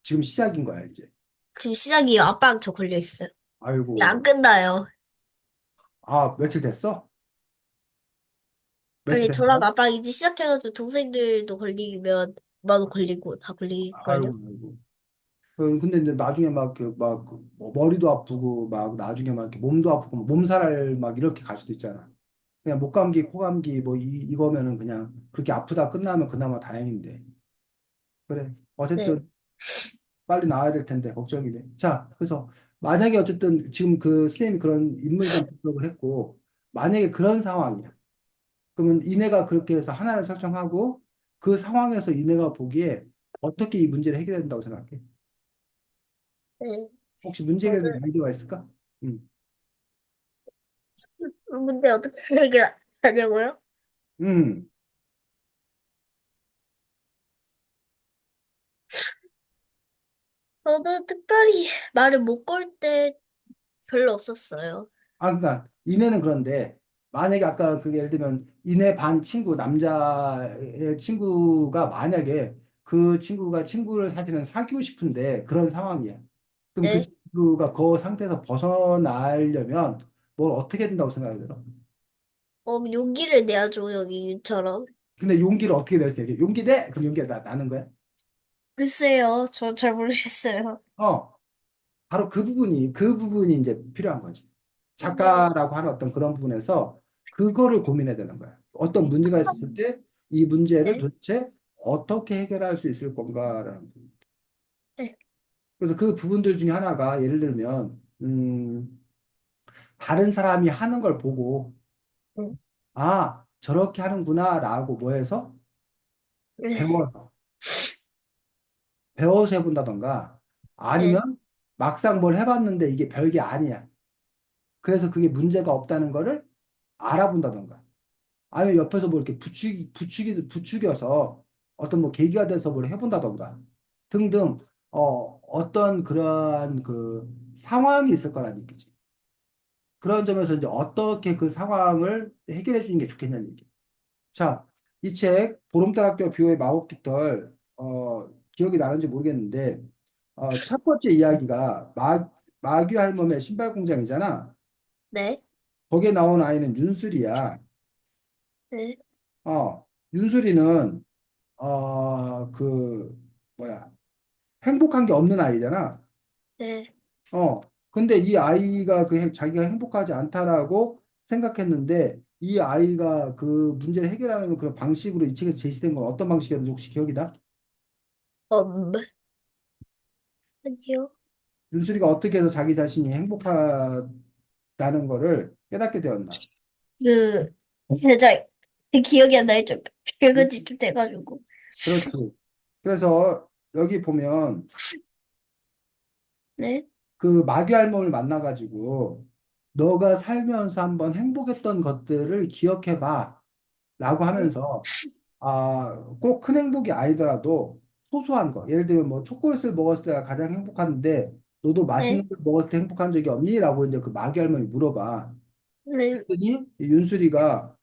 지금 시작인 거야, 이제? 지금 시작이에요. 아빠랑 저 걸려 있어요. 이게 안 아이고. 끝나요. 아, 며칠 됐어? 며칠 아니, 됐어? 저랑 아빠랑 이제 시작해가지고 동생들도 걸리면, 엄마도 걸리고 다 아이고, 걸릴걸요? 아이고. 근데 이제 나중에 뭐 머리도 아프고, 막 나중에 막 이렇게 몸도 아프고, 뭐 몸살 막 이렇게 갈 수도 있잖아. 그냥 목감기, 코감기 뭐 이거면은 그냥 그렇게 아프다 끝나면 그나마 다행인데. 그래. 네, 어쨌든 빨리 나와야 될 텐데 걱정이네. 자, 그래서 만약에 어쨌든 지금 그 선생님이 그런 인물상 분석을 했고, 만약에 그런 상황이야. 그러면 이내가 그렇게 해서 하나를 설정하고 그 상황에서 이내가 보기에 어떻게 이 문제를 해결해야 된다고 생각해? 네. 혹시 문제 저는, 해결 아이디어가 있을까? 음. 문제 어떻게 해결하냐고요? 음. 저는 특별히 말을 못 걸 때 별로 없었어요. 아, 그러니까 이내는 그런데 만약에 아까 그게 예를 들면 이내 반 친구 남자의 친구가 만약에 그 친구가 친구를 사실은 사귀고 싶은데 그런 상황이야. 그럼 그 네. 친구가 그 상태에서 벗어나려면 뭘 어떻게 된다고 생각이 들어? 용기를 내야죠, 여기 유처럼. 근데 용기를 어떻게 낼 수 있게? 용기 내! 그럼 용기가 나는 거야? 글쎄요, 저 잘 모르겠어요. 어. 바로 그 부분이 이제 필요한 거지. 네. 작가라고 하는 어떤 그런 부분에서 그거를 고민해야 되는 거야. 어떤 문제가 있었을 때 이 문제를 네. 도대체 어떻게 해결할 수 있을 건가라는 부분. 네. 그래서 그 부분들 중에 하나가 예를 들면, 다른 사람이 하는 걸 보고, 네. 아, 저렇게 하는구나라고 뭐 해서 네. 배워서, 배워서 해본다던가 네. 아니면 막상 뭘 해봤는데 이게 별게 아니야. 그래서 그게 문제가 없다는 거를 알아본다던가. 아니면 옆에서 뭐 이렇게 부추겨서 어떤 뭐 계기가 돼서 뭘 해본다던가 등등 어떤 그러한 그 상황이 있을 거란 얘기지. 그런 점에서 이제 어떻게 그 상황을 해결해 주는 게 좋겠냐는 얘기. 자, 이 책 보름달학교 뷰의 마법깃털 기억이 나는지 모르겠는데 첫 번째 이야기가 마귀 할멈의 신발 공장이잖아. 네. 거기에 나온 아이는 윤슬이야. 네. 윤슬이는 뭐야, 행복한 게 없는 아이잖아. 네. 어, 근데 이 아이가 자기가 행복하지 않다라고 생각했는데, 이 아이가 그 문제를 해결하는 그런 방식으로 이 책에서 제시된 건 어떤 방식이었는지 혹시 기억이 나? 아니요. 윤슬이가 어떻게 해서 자기 자신이 행복하다는 거를 깨닫게 되었나? 그, 잘, 기억이 안 나요. 좀, 음, 읽은 지 좀 돼가지고. 그렇지. 그래서 여기 보면 네. 그 마귀 할멈을 만나가지고 너가 살면서 한번 행복했던 것들을 기억해봐 라고 네. 하면서 꼭 큰 행복이 아니더라도 소소한 거 예를 들면 뭐 초콜릿을 먹었을 때가 가장 행복한데 너도 네. 맛있는 걸 먹었을 때 행복한 적이 없니? 라고 이제 그 마귀 할멈이 물어봐. 네. 그랬더니 이 윤수리가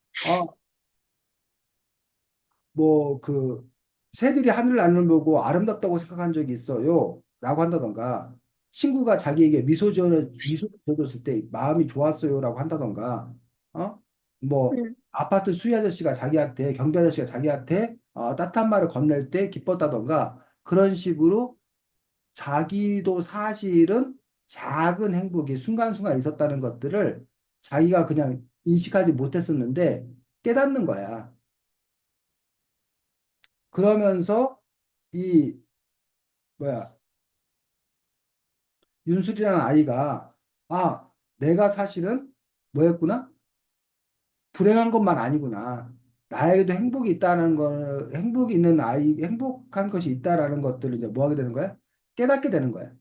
뭐 그 새들이 하늘을 나는 보고 아름답다고 생각한 적이 있어요. 라고 한다던가 친구가 자기에게 미소 지어줬을 때 마음이 좋았어요. 라고 한다던가 뭐 음, 아파트 수위 아저씨가 자기한테 경비 아저씨가 자기한테 따뜻한 말을 건넬 때 기뻤다던가 그런 식으로 자기도 사실은 작은 행복이 순간순간 있었다는 것들을 자기가 그냥 인식하지 못했었는데 깨닫는 거야. 그러면서 이 뭐야 윤술이라는 아이가 내가 사실은 뭐였구나 불행한 것만 아니구나 나에게도 행복이 있다는 거, 행복이 있는 아이, 행복한 것이 있다라는 것들을 이제 뭐 하게 되는 거야? 깨닫게 되는 거야.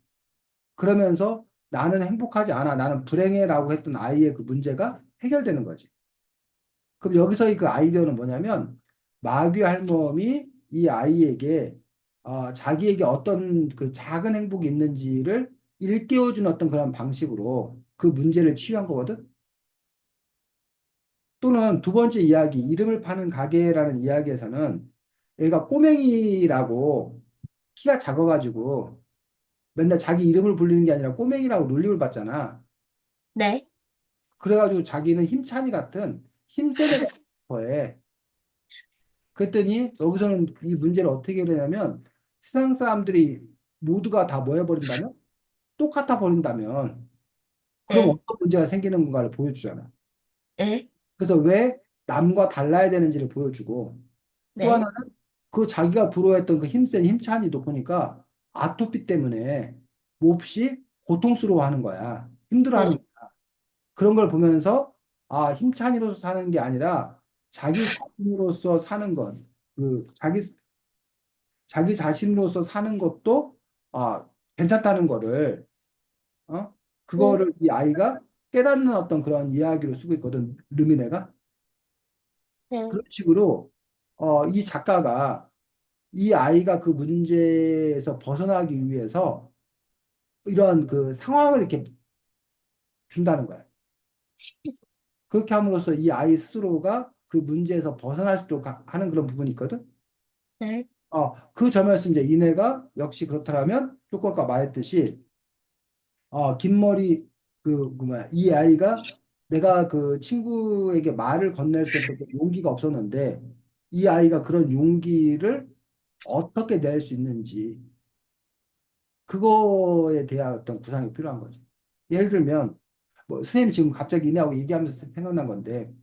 그러면서 나는 행복하지 않아. 나는 불행해라고 했던 아이의 그 문제가 해결되는 거지. 그럼 여기서의 그 아이디어는 뭐냐면 마귀 할멈이 이 아이에게 자기에게 어떤 그 작은 행복이 있는지를 일깨워주는 어떤 그런 방식으로 그 문제를 치유한 거거든. 또는 두 번째 이야기, 이름을 파는 가게라는 이야기에서는 얘가 꼬맹이라고 키가 작아가지고 맨날 자기 이름을 불리는 게 아니라 꼬맹이라고 놀림을 받잖아. 네, 그래가지고 자기는 힘찬이 같은 힘센 애가 싶어해. 그랬더니 여기서는 이 문제를 어떻게 해결하냐면 세상 사람들이 모두가 다 뭐 해버린다면? 똑같아 버린다면 그럼 네, 어떤 문제가 생기는 건가를 보여주잖아. 네, 그래서 왜 남과 달라야 되는지를 보여주고 또 네, 하나는 그 자기가 부러워했던 그 힘센 힘찬이도 보니까 아토피 때문에 몹시 고통스러워하는 거야. 힘들어하는 네, 거야. 그런 걸 보면서 아, 힘찬이로서 사는 게 아니라 자기 자신으로서 사는 것, 자기 자신으로서 사는 것도 괜찮다는 거를 네, 그거를 이 아이가 깨닫는 어떤 그런 이야기로 쓰고 있거든. 르미네가 네, 그런 식으로 이 작가가 이 아이가 그 문제에서 벗어나기 위해서 이런 그 상황을 이렇게 준다는 거야. 그렇게 함으로써 이 아이 스스로가 그 문제에서 벗어날 수 있도록 하는 그런 부분이 있거든. 네, 그 점에서 이제 이내가 역시 그렇다면 조금 아까 말했듯이 긴 머리 그 뭐야 이 아이가 내가 그 친구에게 말을 건넬 수 있는 용기가 없었는데 이 아이가 그런 용기를 어떻게 낼 수 있는지 그거에 대한 어떤 구상이 필요한 거죠. 예를 들면 뭐 선생님 지금 갑자기 이내하고 얘기하면서 생각난 건데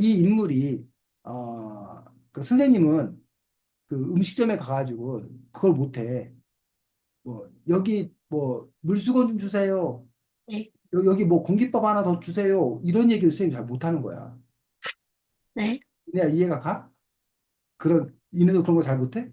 이 인물이 그 선생님은 그 음식점에 가가지고 그걸 못해. 뭐 여기 뭐 물수건 좀 주세요. 네, 여기 뭐 공깃밥 하나 더 주세요. 이런 얘기를 선생님이 잘 못하는 거야. 네. 내가 이해가 가? 이네도 그런 거 잘 못해?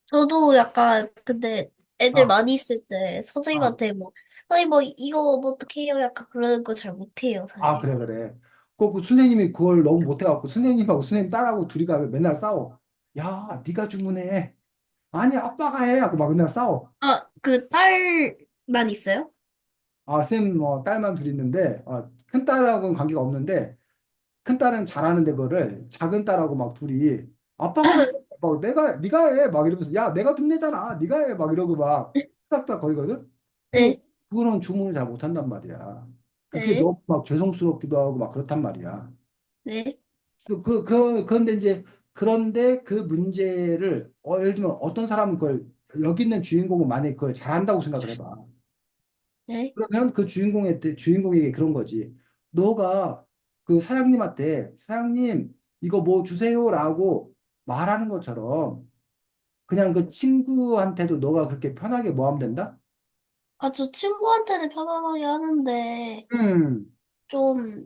저도 약간, 근데 애들 아, 많이 있을 때 아, 선생님한테 뭐, 아니 뭐, 이거 뭐 어떻게 해요? 약간 그러는 거 잘 못해요, 사실. 그래, 그래. 그 선생님이 그걸 너무 못해갖고 선생님하고 선생님 딸하고 둘이 가면 맨날 싸워. 야, 네가 주문해. 아니, 아빠가 해. 하고 막 맨날 싸워. 그 딸만 있어요? 쌤, 딸만 둘 있는데, 큰 딸하고는 관계가 없는데, 큰 딸은 잘하는데 그거를 작은 딸하고 막 둘이 아빠가 해. 막 네가 해. 막 이러면서 야, 내가 돈 내잖아. 네가 해. 막 이러고 막 수닥수닥 거리거든. 그, 네, 그거는 주문을 잘 못한단 말이야. 그게 네, 너무 막 죄송스럽기도 하고 막 그렇단 말이야. 네, 그런데 이제 그런데 그 문제를 예를 들면 어떤 사람은 그걸 여기 있는 주인공은 만약에 그걸 잘한다고 생각을 해봐. 네. 그러면 그 주인공에게 그런 거지. 너가 그 사장님한테 사장님 이거 뭐 주세요라고 말하는 것처럼 그냥 그 친구한테도 너가 그렇게 편하게 뭐 하면 된다? 저 친구한테는 편안하게 하는데, 음, 좀,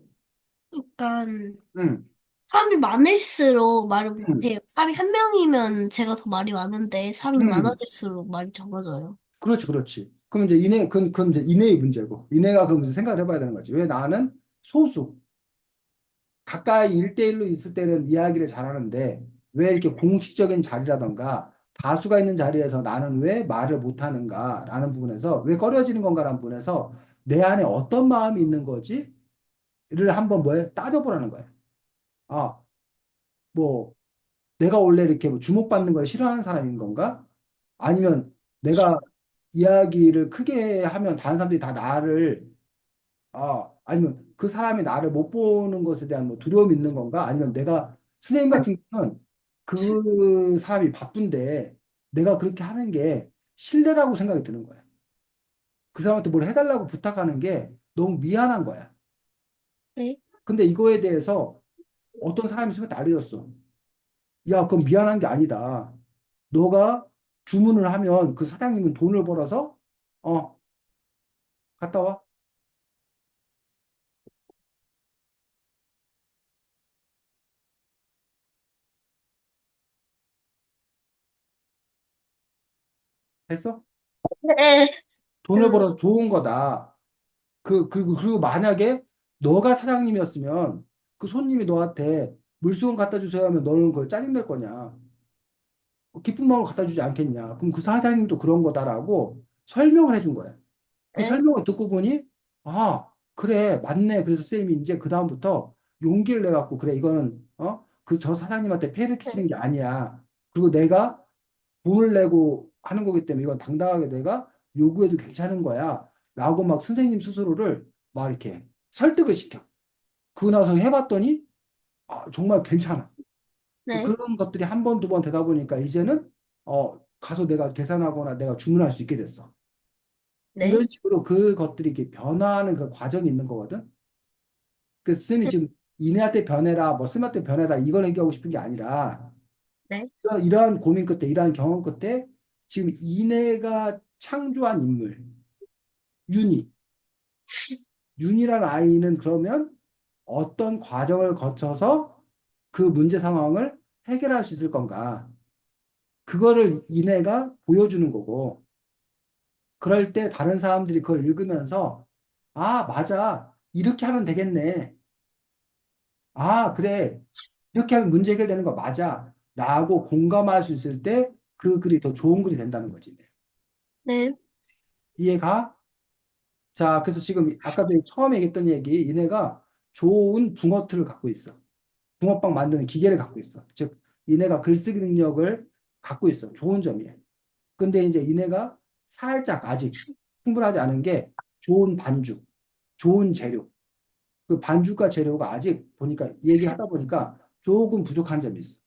약간, 음, 사람이 많을수록 말을 음, 못해요. 사람이 한 명이면 제가 더 말이 많은데, 사람이 음. 많아질수록 말이 적어져요. 그렇지, 그렇지. 그럼 이제 그건 이제 이내의 문제고. 이내가 그럼 이제 생각을 해봐야 되는 거지. 왜 나는 소수, 가까이 일대일로 있을 때는 이야기를 잘하는데 왜 이렇게 공식적인 자리라던가 다수가 있는 자리에서 나는 왜 말을 못하는가라는 부분에서 왜 꺼려지는 건가라는 부분에서 내 안에 어떤 마음이 있는 거지를 한번 따져보라는 거야. 아, 뭐 내가 원래 이렇게 뭐 주목받는 걸 싫어하는 사람인 건가? 아니면 내가 이야기를 크게 하면 다른 사람들이 다 나를 아니면 그 사람이 나를 못 보는 것에 대한 뭐 두려움이 있는 건가? 아니면 내가 선생님 같은 경우는 그 사람이 바쁜데 내가 그렇게 하는 게 신뢰라고 생각이 드는 거야. 그 사람한테 뭘 해달라고 부탁하는 게 너무 미안한 거야. 네, 근데 이거에 대해서 어떤 사람이 있으면 알려줬어. 야, 그건 미안한 게 아니다. 너가 주문을 하면 그 사장님은 돈을 벌어서 어, 갔다 와. 했어? 네. 돈을 벌어서 좋은 거다. 그리고 만약에 너가 사장님이었으면 그 손님이 너한테 물수건 갖다 주세요 하면 너는 그걸 짜증낼 거냐? 기쁜 마음으로 갖다 주지 않겠냐? 그럼 그 사장님도 그런 거다라고 설명을 해준 거야. 그 네. 설명을 듣고 보니, 아, 그래, 맞네. 그래서 쌤이 이제 그다음부터 용기를 내갖고, 그래, 이거는, 그 저 사장님한테 폐를 끼치는 게 아니야. 그리고 내가 돈을 내고 하는 거기 때문에 이건 당당하게 내가 요구해도 괜찮은 거야. 라고 막 선생님 스스로를 막 이렇게 설득을 시켜. 그거 나서 해봤더니, 아, 정말 괜찮아. 네. 그런 것들이 한 번, 두 번 되다 보니까 이제는, 가서 내가 계산하거나 내가 주문할 수 있게 됐어. 네. 이런 식으로 그것들이 이렇게 변화하는 그런 과정이 있는 거거든. 그 쌤이 지금 이네한테 변해라, 뭐 쌤한테 변해라 이걸 얘기하고 싶은 게 아니라 네. 이러한 고민 끝에, 이러한 경험 끝에 지금 이네가 창조한 인물, 윤희. 윤희라는 아이는 그러면 어떤 과정을 거쳐서 그 문제 상황을 해결할 수 있을 건가? 그거를 이네가 보여주는 거고, 그럴 때 다른 사람들이 그걸 읽으면서, 아, 맞아. 이렇게 하면 되겠네. 아, 그래. 이렇게 하면 문제 해결되는 거 맞아. 라고 공감할 수 있을 때 그 글이 더 좋은 글이 된다는 거지. 네. 이해가? 자, 그래서 지금 아까 처음에 얘기했던 얘기, 얘네가 좋은 붕어틀을 갖고 있어. 붕어빵 만드는 기계를 갖고 있어. 즉, 얘네가 글쓰기 능력을 갖고 있어. 좋은 점이에요. 근데 이제 얘네가 살짝 아직 충분하지 않은 게 좋은 반죽, 좋은 재료. 그 반죽과 재료가 아직 보니까 얘기하다 보니까 조금 부족한 점이 있어.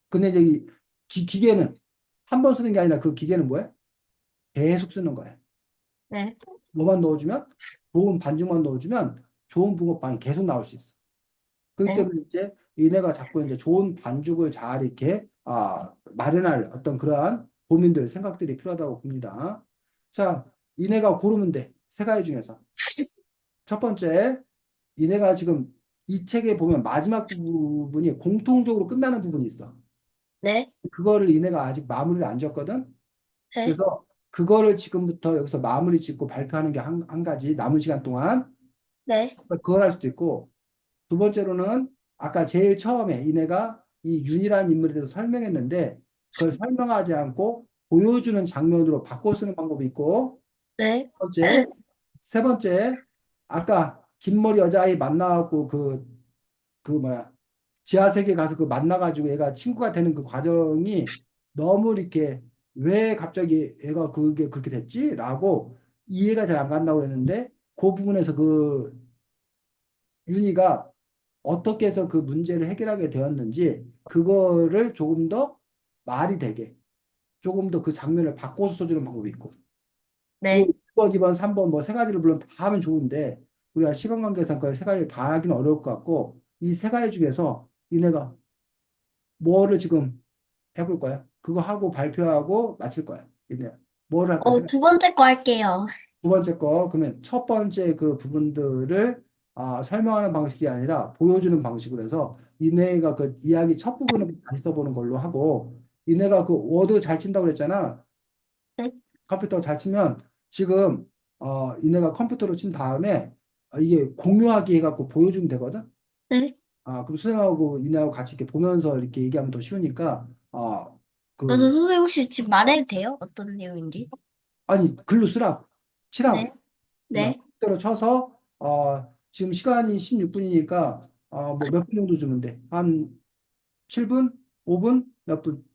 근데 이제 이 기계는 한 번 쓰는 게 아니라 그 기계는 뭐야? 계속 쓰는 거야. 네. 뭐만 넣어주면, 좋은 반죽만 넣어주면 좋은 붕어빵이 계속 나올 수 있어. 그렇기 네. 때문에 이제 얘네가 자꾸 이제 좋은 반죽을 잘 이렇게 마련할 어떤 그러한 고민들, 생각들이 필요하다고 봅니다. 자, 이네가 고르면 돼. 세 가지 중에서. 첫 번째, 이네가 지금 이 책에 보면 마지막 부분이 공통적으로 끝나는 부분이 있어. 네. 그거를 이네가 아직 마무리를 안 지었거든. 네. 그래서 그거를 지금부터 여기서 마무리 짓고 발표하는 게 한 가지 남은 시간 동안 네. 그걸 할 수도 있고, 두 번째로는 아까 제일 처음에 이내가 이 윤이라는 인물에 대해서 설명했는데 그걸 설명하지 않고 보여주는 장면으로 바꿔 쓰는 방법이 있고, 네. 번째, 세 번째, 아까 긴 머리 여자아이 만나갖고 그 뭐야, 지하세계 가서 그 만나가지고 얘가 친구가 되는 그 과정이 너무 이렇게 왜 갑자기 얘가 그게 그렇게 됐지? 라고 이해가 잘 안 간다고 그랬는데 그 부분에서 그 윤희가 어떻게 해서 그 문제를 해결하게 되었는지 그거를 조금 더 말이 되게 조금 더 그 장면을 바꿔서 써주는 방법이 있고, 뭐 네. 1번, 2번, 3번 뭐 세 가지를 물론 다 하면 좋은데 우리가 시간 관계상 그 세 가지를 다 하기는 어려울 것 같고, 이 세 가지 중에서 이내가 뭐를 지금 해볼 거야? 그거 하고 발표하고 마칠 거야. 이내 뭐를 할 거야? 두 번째 거 할게요. 두 번째 거, 그러면 첫 번째 그 부분들을 설명하는 방식이 아니라 보여주는 방식으로 해서 이내가 그 이야기 첫 부분을 다시 써보는 걸로 하고, 이내가 그 워드 잘 친다고 그랬잖아. 네. 컴퓨터 잘 치면 지금 이내가 컴퓨터로 친 다음에 이게 공유하기 해갖고 보여주면 되거든. 네. 그럼 수행하고 이내하고 같이 이렇게 보면서 이렇게 얘기하면 더 쉬우니까 저 그 선생님 혹시 지금 말해도 돼요? 어떤 내용인지? 아니 글로 쓰라고 네. 치라고. 네. 컴퓨터로 쳐서 지금 시간이 16분이니까 뭐 몇 분 정도 주면 돼? 한 7분? 5분? 몇 분?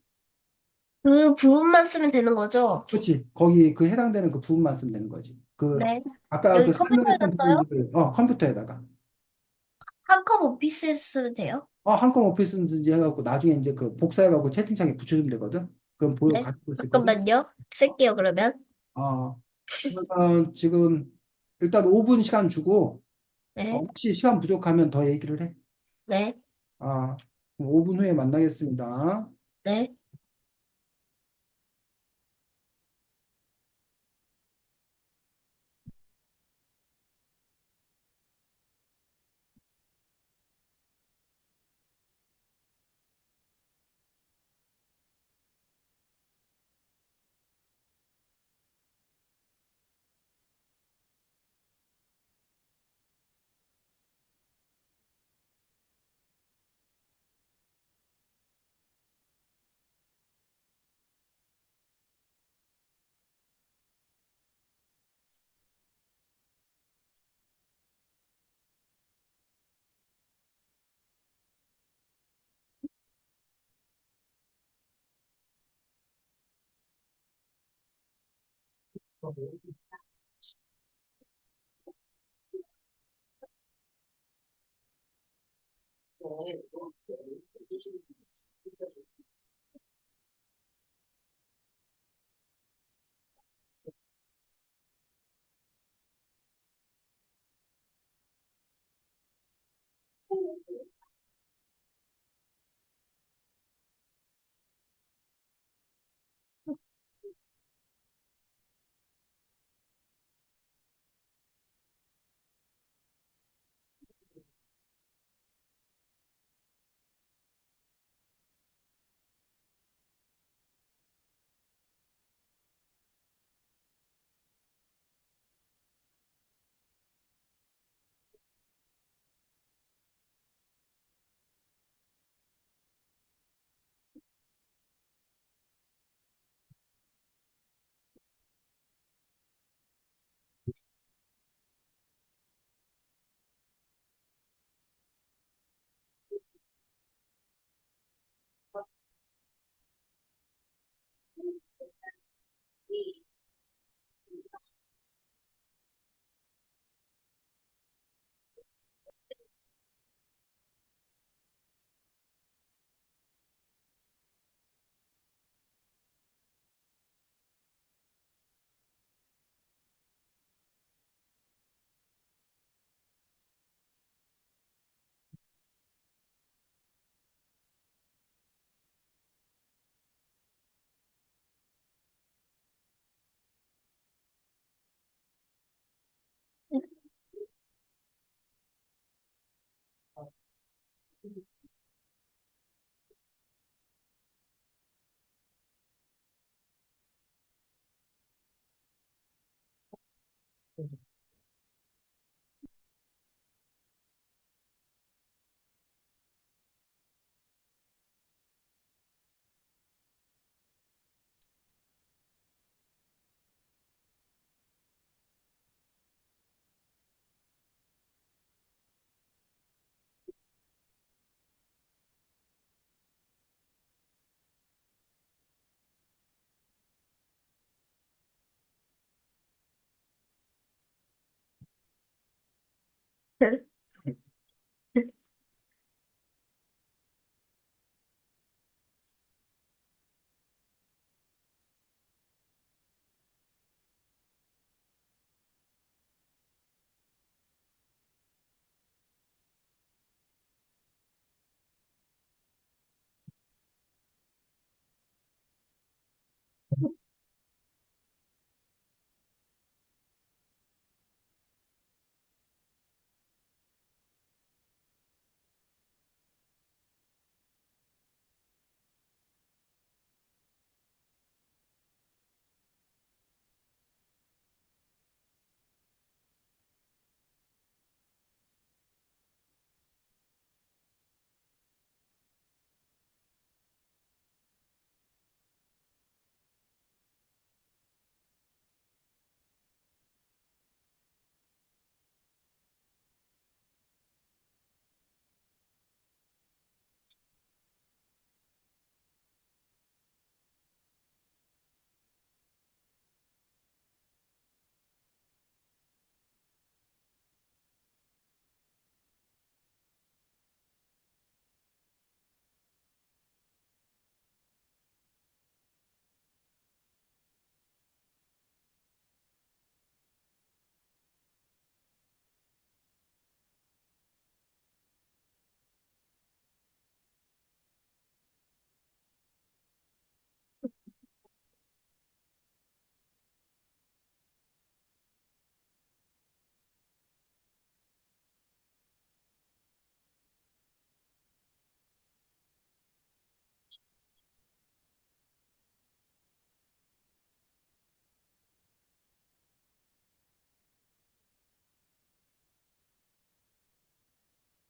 그 부분만 쓰면 되는 거죠? 그렇지. 거기 그 해당되는 그 부분만 쓰면 되는 거지. 그 네. 아까 여기 그 컴퓨터에다 설명했던 써요? 부분들을 컴퓨터에다가 한컵 오피스에 쓰면 돼요? 한컴 오피스든지 해갖고 나중에 이제 그 복사해갖고 채팅창에 붙여주면 되거든. 그럼 보여 네. 같이 볼 수 있거든. 잠깐만요. 쓸게요, 그러면. 그러면 지금 일단 5분 시간 주고 네. 혹시 시간 부족하면 더 얘기를 해. 네. 그럼 5분 후에 만나겠습니다. 네.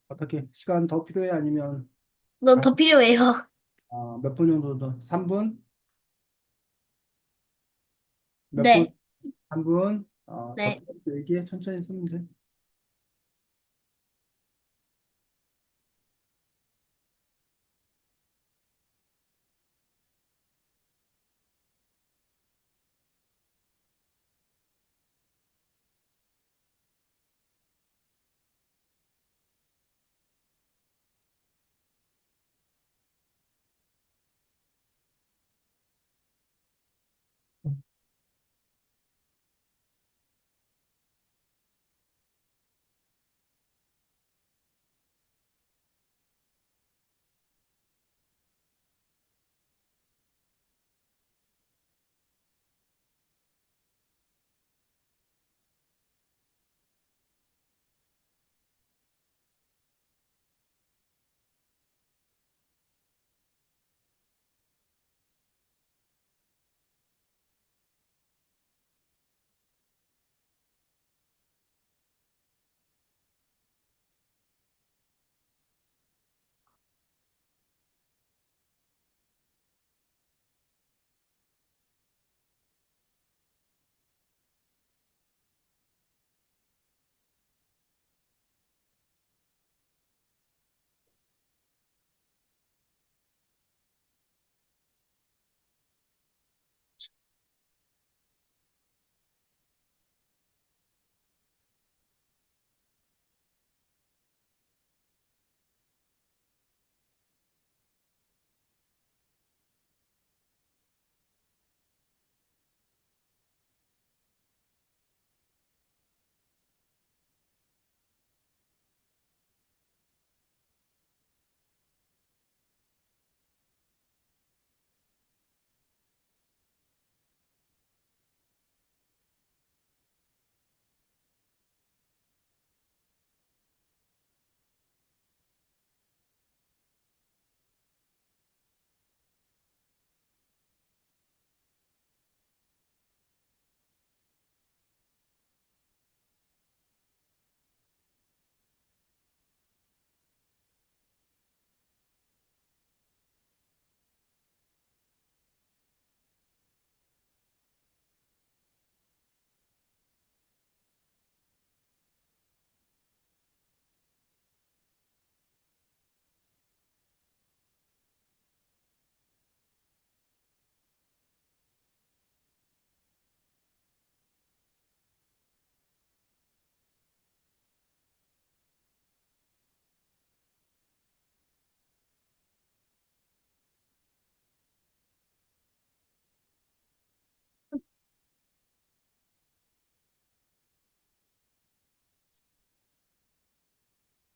어떻게? 시간 더 필요해? 아니면 넌 더 필요해요. 몇 분 정도 더? 3분? 몇 분? 네, 3분? 더 네. 얘기해. 천천히 쓰면 돼.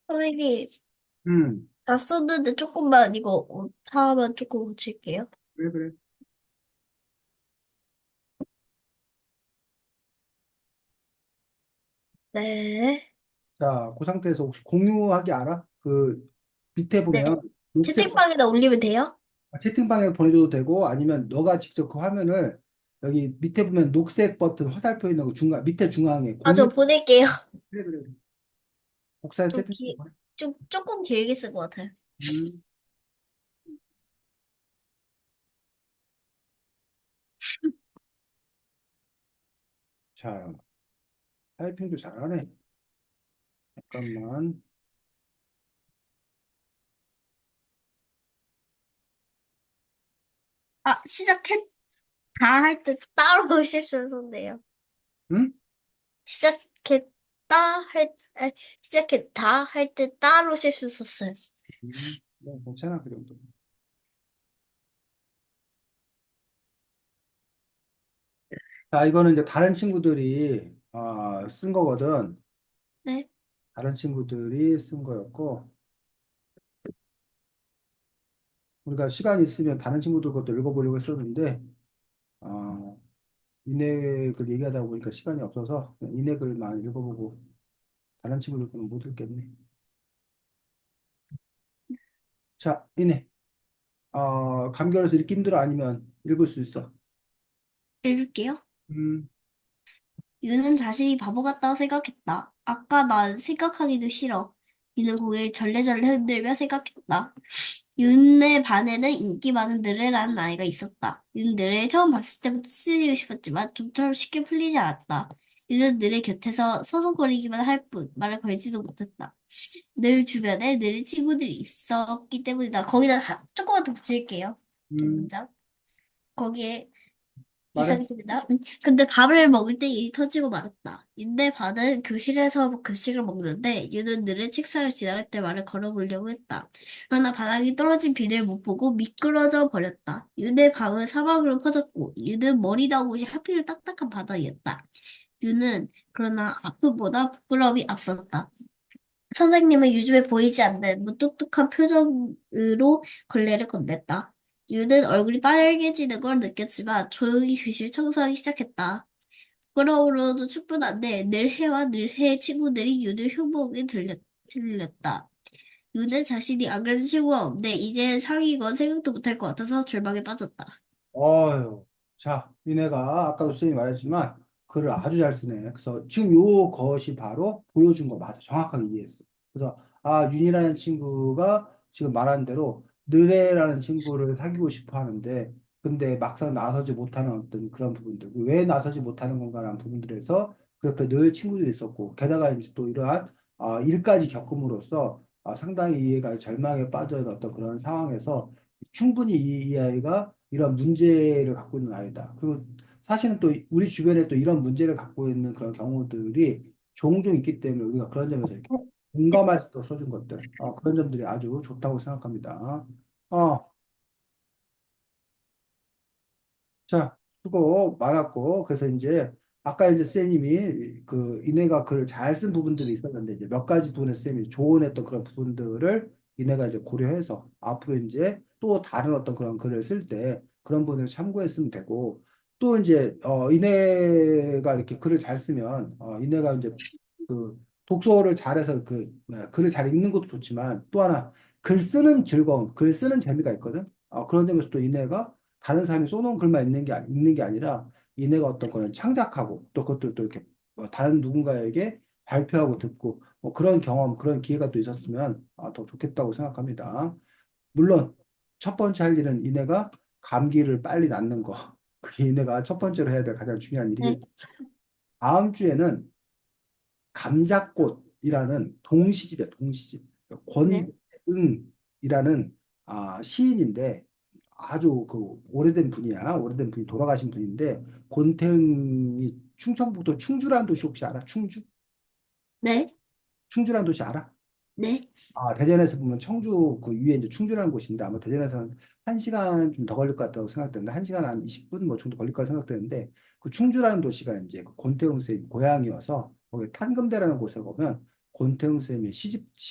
선생님, 음, 다 썼는데 조금만 이거 오타만 조금 고칠게요. 그래, 그래. 네. 자, 그 상태에서 혹시 공유하기 알아? 그 밑에 네. 보면 녹색 채팅방에다 올리면 돼요? 채팅방에 보내줘도 되고 아니면 너가 직접 그 화면을 여기 밑에 보면 녹색 버튼 화살표 있는 거 중간 밑에 중앙에 아, 저 공유. 보낼게요. 그래, 그래, 그래. 복사해서 좀 채팅 보내. 조금 길게 쓴 것 같아요. 음. 자, 타이핑도 잘하네. 잠깐만. 아, 시작했다 할 때 따로 실수했네요. 응? 시작했다 아, 시작했다 할 때 따로 실수 썼어요. 뭐 괜찮아, 그 정도. 자, 이거는 이제 다른 친구들이 쓴 거거든. 네. 다른 친구들이 쓴 거였고, 우리가 시간이 있으면 다른 친구들 것도 읽어보려고 했었는데, 어, 이내글 얘기하다 보니까 시간이 없어서 그냥 이내글만 읽어보고 다른 친구들 거는 못 읽겠네. 자, 이내. 감결해서 읽기 힘들어 아니면 읽을 수 있어. 읽을게요. 음, 유는 자신이 바보 같다고 생각했다. 아까 난 생각하기도 싫어. 유는 고개를 절레절레 흔들며 생각했다. 윤의 반에는 인기 많은 느레라는 아이가 있었다. 윤은 느레를 처음 봤을 때부터 친해지고 싶었지만 좀처럼 쉽게 풀리지 않았다. 윤은 느레 곁에서 서성거리기만 할 뿐 말을 걸지도 못했다. 늘 주변에 늘 친구들이 있었기 때문이다. 거기다 조금만 더 붙일게요. 이 음, 문장. 거기에 말해. 이상했습니다. 근데 밥을 먹을 때 일이 터지고 말았다. 윤대 반은 교실에서 급식을 먹는데 윤은 늘 책상을 지나갈 때 말을 걸어보려고 했다. 그러나 바닥에 떨어진 비늘 못 보고 미끄러져 버렸다. 윤의 방은 사방으로 퍼졌고 윤은 머리 나온 곳이 하필 딱딱한 바닥이었다. 윤은 그러나 아픔보다 부끄러움이 앞섰다. 선생님은 요즘에 보이지 않는 무뚝뚝한 표정으로 걸레를 건넸다. 유는 얼굴이 빨개지는 걸 느꼈지만 조용히 교실 청소하기 시작했다. 부끄러움으로도 충분한데 늘해와 늘해의 친구들이 유를 흉보게 들렸다. 유는 자신이 안 그래도 친구가 없는데 이제 사귀건 생각도 못할 것 같아서 절망에 빠졌다. 어휴. 자, 니네가 아까도 선생님이 말했지만 글을 아주 잘 쓰네. 그래서 지금 요 것이 바로 보여준 거 맞아. 정확하게 이해했어. 그래서 윤이라는 친구가 지금 말한 대로 느레라는 친구를 사귀고 싶어 하는데 근데 막상 나서지 못하는 어떤 그런 부분들. 왜 나서지 못하는 건가라는 부분들에서 그 옆에 늘 친구들이 있었고 게다가 이제 또 이러한 일까지 겪음으로써 상당히 이해가 절망에 빠져있는 어떤 그런 상황에서 충분히 이 아이가 이런 문제를 갖고 있는 아이다. 그리고 사실은 또 우리 주변에 또 이런 문제를 갖고 있는 그런 경우들이 종종 있기 때문에 우리가 그런 점에서 이렇게 공감할 수 써준 것들, 그런 점들이 아주 좋다고 생각합니다. 어, 자, 수고 많았고, 그래서 이제, 아까 이제 쌤님이 그 이내가 글을 잘 쓴 부분들이 있었는데, 이제 몇 가지 부분에 쌤이 조언했던 그런 부분들을 이내가 이제 고려해서 앞으로 이제 또 다른 어떤 그런 글을 쓸 때 그런 부분을 참고했으면 되고, 또 이제, 이내가 이렇게 글을 잘 쓰면, 이내가 이제 그 독서를 잘해서 글을 잘 읽는 것도 좋지만 또 하나 글 쓰는 즐거움, 글 쓰는 재미가 있거든. 그런 점에서 또 이내가 다른 사람이 써놓은 글만 읽는 게 아니라 이내가 어떤 거는 창작하고 또 그것도 또 이렇게 다른 누군가에게 발표하고 듣고 뭐 그런 경험, 그런 기회가 또 있었으면 더 좋겠다고 생각합니다. 물론 첫 번째 할 일은 이내가 감기를 빨리 낫는 거. 그게 이내가 첫 번째로 해야 될 가장 중요한 네. 일이겠죠. 다음 주에는 감자꽃이라는 동시집이야, 동시집. 네. 권은이라는 시인인데 아주 그 오래된 분이야. 오래된 분이 돌아가신 분인데 권태응이 충청북도 충주라는 도시 혹시 알아? 충주? 네. 충주라는 도시 알아? 네. 대전에서 보면 청주 그 위에 이제 충주라는 곳인데 아마 대전에서는 1시간 좀 더 걸릴 것 같다고 생각되는데 1시간 한 20분 뭐 정도 걸릴 거라 생각되는데 그 충주라는 도시가 이제 그 권태용 선생님 고향이어서 거기 탄금대라는 곳에 보면 권태웅 쌤의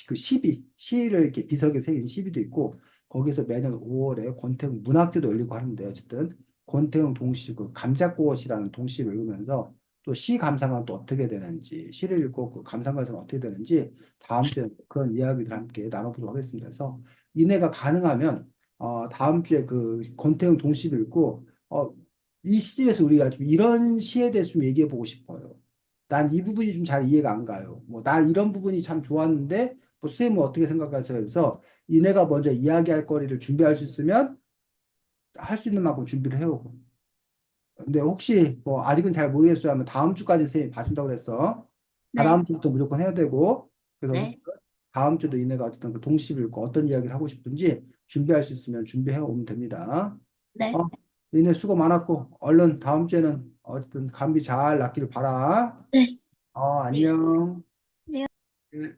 그 시를 이렇게 비석에 새긴 시비도 있고, 거기서 매년 5월에 권태웅 문학제도 열리고 하는데, 어쨌든 권태웅 동시 그 감작꽃이라는 동시를 읽으면서 또 시 감상은 또 어떻게 되는지, 시를 읽고 그 감상 과정은 어떻게 되는지 다음 주에 그런 이야기들 함께 나눠보도록 하겠습니다. 그래서 이내가 가능하면 다음 주에 그 권태웅 동시를 읽고 이 시집에서 우리가 좀 이런 시에 대해서 좀 얘기해 보고 싶어요. 난 이 부분이 좀 잘 이해가 안 가요. 뭐, 난 이런 부분이 참 좋았는데, 뭐, 선생님은 어떻게 생각하세요? 그래서 이내가 먼저 이야기할 거리를 준비할 수 있으면 할 수 있는 만큼 준비를 해오고. 근데 혹시 뭐, 아직은 잘 모르겠어요 하면 다음 주까지 선생님이 봐준다고 그랬어. 다다음 네, 주부터 무조건 해야 되고. 그래서 네, 다음 주도 이내가 어쨌든 그 동시를 읽고 어떤 이야기를 하고 싶은지 준비할 수 있으면 준비해 오면 됩니다. 네, 어, 니네 수고 많았고, 얼른 다음 주에는 어쨌든 감기 잘 낫기를 바라. 네. 안녕. 네. 예.